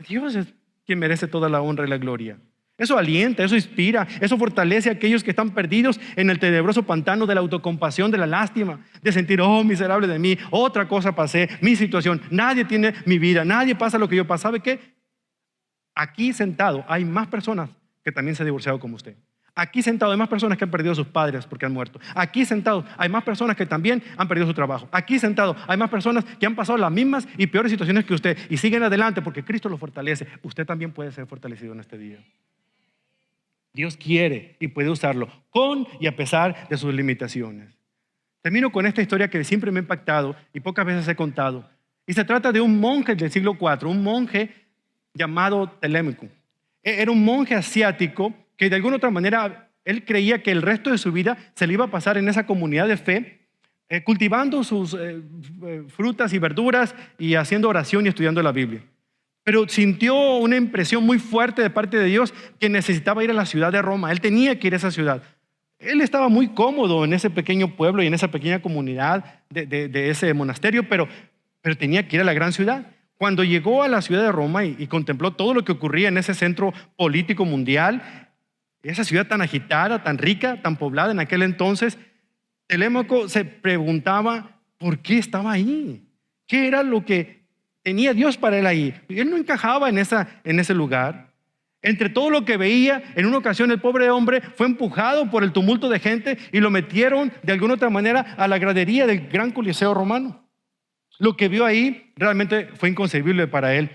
Dios es quien merece toda la honra y la gloria. Eso alienta, eso inspira, eso fortalece a aquellos que están perdidos en el tenebroso pantano de la autocompasión, de la lástima, de sentir, oh, miserable de mí, otra cosa pasé, mi situación, nadie tiene mi vida, nadie pasa lo que yo paso. ¿Sabe qué? Aquí sentado hay más personas que también se han divorciado como usted. Aquí sentado hay más personas que han perdido a sus padres porque han muerto. Aquí sentado hay más personas que también han perdido su trabajo. Aquí sentado hay más personas que han pasado las mismas y peores situaciones que usted y siguen adelante porque Cristo los fortalece. Usted también puede ser fortalecido en este día. Dios quiere y puede usarlo con y a pesar de sus limitaciones. Termino con esta historia que siempre me ha impactado y pocas veces he contado. Y se trata de un monje del siglo IV, un monje llamado Telémaco. Era un monje asiático que de alguna otra manera él creía que el resto de su vida se le iba a pasar en esa comunidad de fe, cultivando sus frutas y verduras y haciendo oración y estudiando la Biblia. Pero sintió una impresión muy fuerte de parte de Dios que necesitaba ir a la ciudad de Roma. Él tenía que ir a esa ciudad. Él estaba muy cómodo en ese pequeño pueblo y en esa pequeña comunidad de ese monasterio, pero tenía que ir a la gran ciudad. Cuando llegó a la ciudad de Roma y contempló todo lo que ocurría en ese centro político mundial, esa ciudad tan agitada, tan rica, tan poblada en aquel entonces, Telémaco se preguntaba por qué estaba ahí. ¿Qué era lo que tenía Dios para él ahí? Él no encajaba en ese lugar. Entre todo lo que veía, en una ocasión el pobre hombre fue empujado por el tumulto de gente y lo metieron de alguna otra manera a la gradería del gran Coliseo romano. Lo que vio ahí realmente fue inconcebible para él.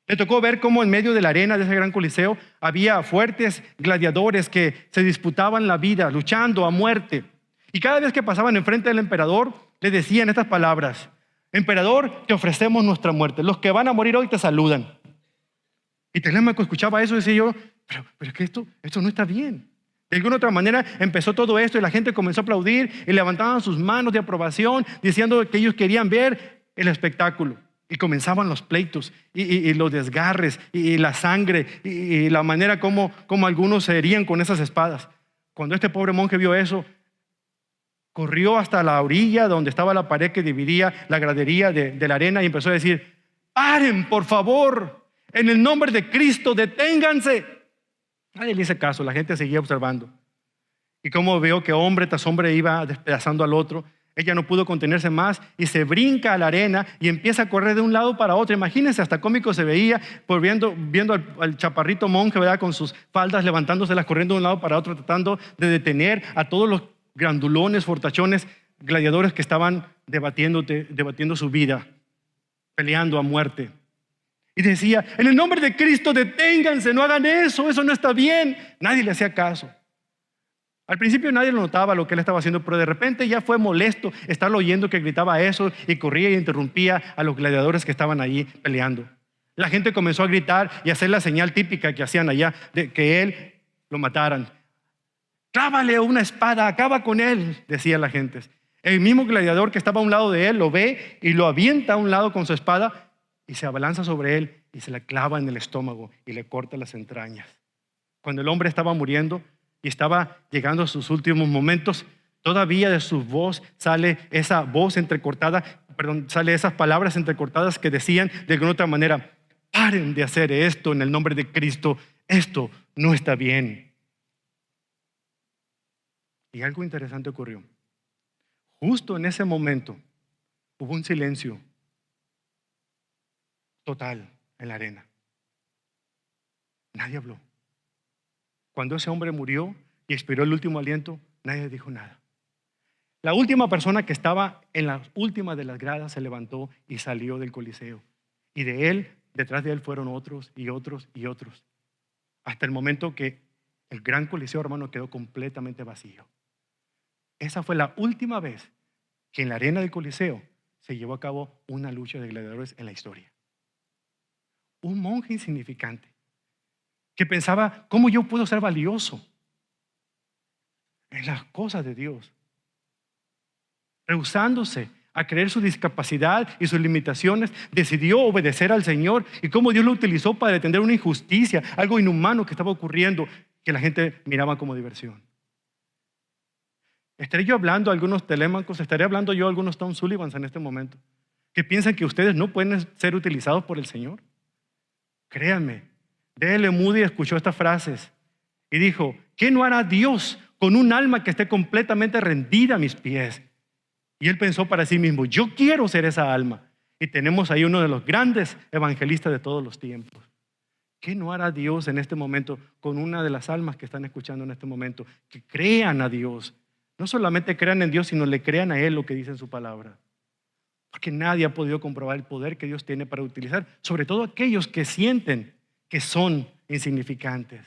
Le tocó ver cómo en medio de la arena de ese gran Coliseo había fuertes gladiadores que se disputaban la vida, luchando a muerte. Y cada vez que pasaban enfrente del emperador, le decían estas palabras: emperador, te ofrecemos nuestra muerte. Los que van a morir hoy te saludan. Y Telémaco escuchaba eso y decía yo, pero es que esto no está bien. De alguna otra manera empezó todo esto y la gente comenzó a aplaudir y levantaban sus manos de aprobación diciendo que ellos querían ver el espectáculo. Y comenzaban los pleitos y los desgarres y la sangre y la manera como algunos se herían con esas espadas. Cuando este pobre monje vio eso, corrió hasta la orilla donde estaba la pared que dividía la gradería de la arena y empezó a decir: paren, por favor, en el nombre de Cristo, deténganse. Nadie le hizo caso, la gente seguía observando. Y como veo que hombre tras hombre iba despedazando al otro, ella no pudo contenerse más y se brinca a la arena y empieza a correr de un lado para otro. Imagínense, hasta cómico se veía por viendo al chaparrito monje, ¿verdad?, con sus faldas levantándoselas, corriendo de un lado para otro, tratando de detener a todos los grandulones, fortachones, gladiadores que estaban debatiendo su vida, peleando a muerte. Y decía: en el nombre de Cristo, deténganse, no hagan eso no está bien. Nadie le hacía caso. Al principio nadie lo notaba lo que él estaba haciendo, pero de repente ya fue molesto estarlo oyendo que gritaba eso y corría y interrumpía a los gladiadores que estaban allí peleando. La gente comenzó a gritar y a hacer la señal típica que hacían allá de que él lo mataran. Clávale una espada, acaba con él, decía la gente. El mismo gladiador que estaba a un lado de él lo ve y lo avienta a un lado con su espada y se abalanza sobre él y se la clava en el estómago y le corta las entrañas. Cuando el hombre estaba muriendo y estaba llegando a sus últimos momentos, todavía de su voz sale esa voz entrecortada, sale esas palabras entrecortadas que decían de alguna otra manera: paren de hacer esto en el nombre de Cristo, esto no está bien. Y algo interesante ocurrió. Justo en ese momento hubo un silencio total en la arena. Nadie habló. Cuando ese hombre murió y expiró el último aliento, nadie dijo nada. La última persona que estaba en la última de las gradas se levantó y salió del Coliseo. Y detrás de él fueron otros y otros y otros. Hasta el momento que el gran Coliseo romano quedó completamente vacío. Esa fue la última vez que en la arena del Coliseo se llevó a cabo una lucha de gladiadores en la historia. Un monje insignificante que pensaba: ¿cómo yo puedo ser valioso en las cosas de Dios? Rehusándose a creer su discapacidad y sus limitaciones, decidió obedecer al Señor y cómo Dios lo utilizó para detener una injusticia, algo inhumano que estaba ocurriendo, que la gente miraba como diversión. Estaré yo hablando a algunos Telémacos, estaré hablando yo a algunos Tom Sullivans en este momento, que piensan que ustedes no pueden ser utilizados por el Señor. Créanme, D.L. Moody escuchó estas frases y dijo: ¿qué no hará Dios con un alma que esté completamente rendida a mis pies? Y él pensó para sí mismo: yo quiero ser esa alma. Y tenemos ahí uno de los grandes evangelistas de todos los tiempos. ¿Qué no hará Dios en este momento con una de las almas que están escuchando en este momento? Que crean a Dios. No solamente crean en Dios, sino le crean a Él lo que dice en su palabra. Porque nadie ha podido comprobar el poder que Dios tiene para utilizar, sobre todo aquellos que sienten que son insignificantes.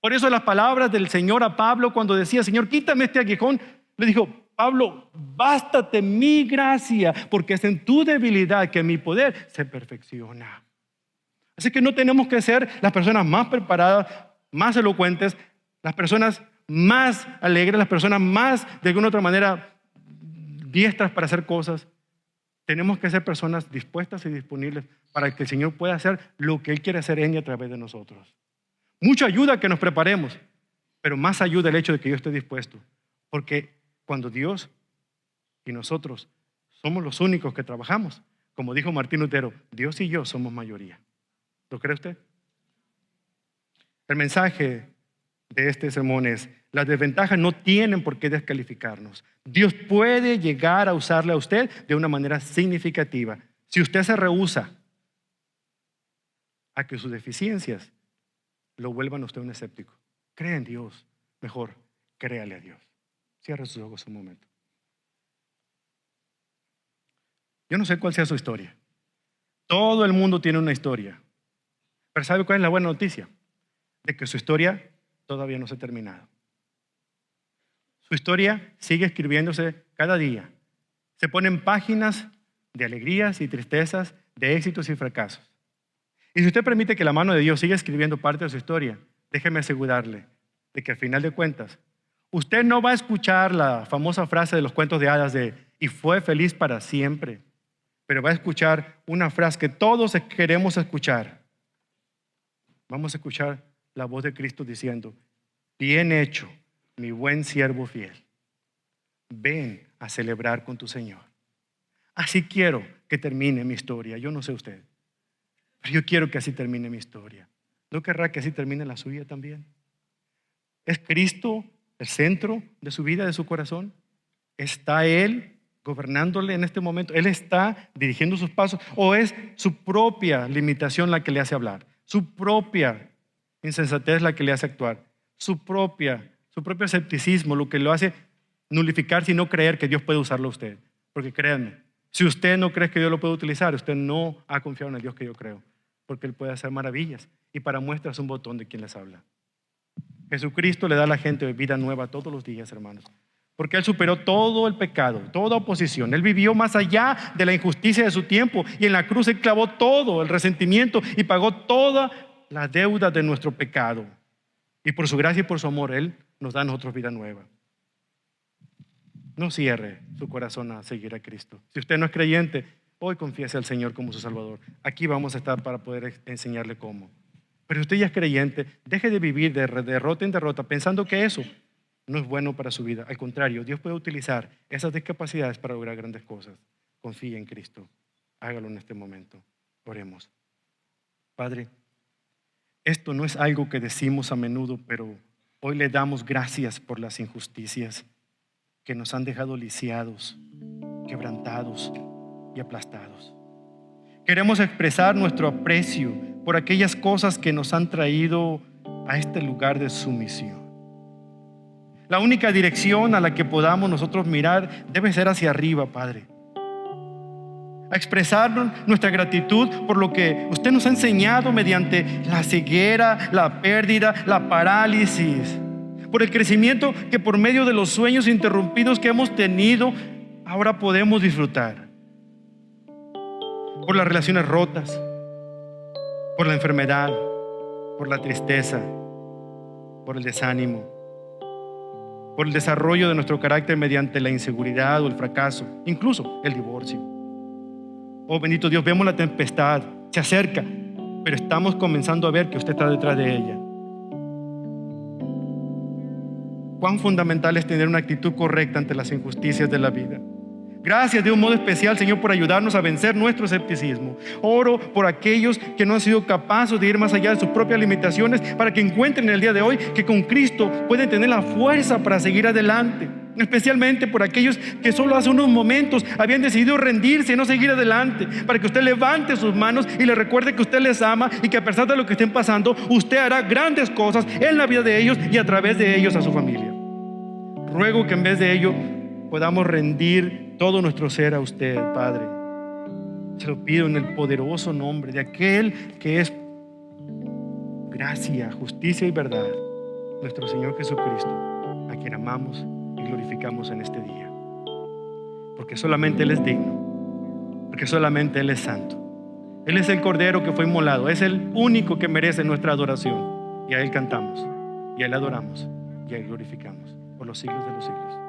Por eso las palabras del Señor a Pablo cuando decía, Señor, quítame este aguijón, le dijo, Pablo, bástate mi gracia, porque es en tu debilidad que mi poder se perfecciona. Así que no tenemos que ser las personas más preparadas, más elocuentes, las personas más alegres, las personas más, de alguna otra manera, diestras para hacer cosas. Tenemos que ser personas dispuestas y disponibles para que el Señor pueda hacer lo que Él quiere hacer en y a través de nosotros. Mucha ayuda que nos preparemos, pero más ayuda el hecho de que yo esté dispuesto. Porque cuando Dios y nosotros somos los únicos que trabajamos, como dijo Martín Lutero, Dios y yo somos mayoría. ¿Lo cree usted? El mensaje de este sermón es: las desventajas no tienen por qué descalificarnos. Dios puede llegar a usarle a usted de una manera significativa. Si usted se rehúsa a que sus deficiencias lo vuelvan a usted un escéptico, cree en Dios, mejor créale a Dios. Cierre sus ojos un momento. Yo no sé cuál sea su historia. Todo el mundo tiene una historia. Pero ¿sabe cuál es la buena noticia? De que su historia todavía no se ha terminado. Su historia sigue escribiéndose cada día. Se ponen páginas de alegrías y tristezas, de éxitos y fracasos. Y si usted permite que la mano de Dios siga escribiendo parte de su historia, déjeme asegurarle de que al final de cuentas, usted no va a escuchar la famosa frase de los cuentos de hadas de "y fue feliz para siempre", pero va a escuchar una frase que todos queremos escuchar. Vamos a escuchar la voz de Cristo diciendo: bien hecho, mi buen siervo fiel. Ven a celebrar con tu Señor. Así quiero que termine mi historia. Yo no sé usted, pero yo quiero que así termine mi historia. ¿No querrá que así termine la suya también? ¿Es Cristo el centro de su vida, de su corazón? ¿Está Él gobernándole en este momento? ¿Él está dirigiendo sus pasos? ¿O es su propia limitación la que le hace hablar? ¿Su propia insensatez la que le hace actuar? ¿Su propio escepticismo lo que lo hace nulificar, no creer que Dios puede usarlo a usted? Porque créanme, si usted no cree que Dios lo puede utilizar, usted no ha confiado en el Dios que yo creo, porque Él puede hacer maravillas, y para muestras un botón de quien les habla. Jesucristo le da a la gente vida nueva todos los días, hermanos, porque Él superó todo el pecado, toda oposición. Él vivió más allá de la injusticia de su tiempo, y en la cruz Él clavó todo el resentimiento y pagó toda la deuda de nuestro pecado. Y por su gracia y por su amor, Él nos da a nosotros vida nueva. No cierre su corazón a seguir a Cristo. Si usted no es creyente, hoy confiese al Señor como su Salvador. Aquí vamos a estar para poder enseñarle cómo. Pero si usted ya es creyente, deje de vivir de derrota en derrota pensando que eso no es bueno para su vida. Al contrario, Dios puede utilizar esas discapacidades para lograr grandes cosas. Confíe en Cristo. Hágalo en este momento. Oremos. Padre, esto no es algo que decimos a menudo, pero hoy le damos gracias por las injusticias que nos han dejado lisiados, quebrantados y aplastados. Queremos expresar nuestro aprecio por aquellas cosas que nos han traído a este lugar de sumisión. La única dirección a la que podamos nosotros mirar debe ser hacia arriba, Padre. A expresar nuestra gratitud por lo que usted nos ha enseñado mediante la ceguera, la pérdida, la parálisis, por el crecimiento que por medio de los sueños interrumpidos que hemos tenido, ahora podemos disfrutar. Por las relaciones rotas, por la enfermedad, por la tristeza, por el desánimo, por el desarrollo de nuestro carácter mediante la inseguridad o el fracaso, incluso el divorcio. Oh bendito Dios, vemos la tempestad, se acerca, pero estamos comenzando a ver que usted está detrás de ella. Cuán fundamental es tener una actitud correcta ante las injusticias de la vida. Gracias de un modo especial, Señor, por ayudarnos a vencer nuestro escepticismo. Oro por aquellos que no han sido capaces de ir más allá de sus propias limitaciones, para que encuentren en el día de hoy que con Cristo pueden tener la fuerza para seguir adelante. especialmente por aquellos que solo hace unos momentos habían decidido rendirse y no seguir adelante, para que usted levante sus manos y les recuerde que usted les ama y que a pesar de lo que estén pasando, usted hará grandes cosas en la vida de ellos y a través de ellos a su familia. Ruego que en vez de ello podamos rendir todo nuestro ser a usted, Padre. Se lo pido en el poderoso nombre de aquel que es gracia, justicia y verdad, nuestro Señor Jesucristo, a quien amamos y glorificamos en este día. Porque solamente Él es digno, porque solamente Él es santo. Él es el Cordero que fue inmolado, es el único que merece nuestra adoración. Y a Él cantamos, y a Él adoramos, y a Él glorificamos por los siglos de los siglos.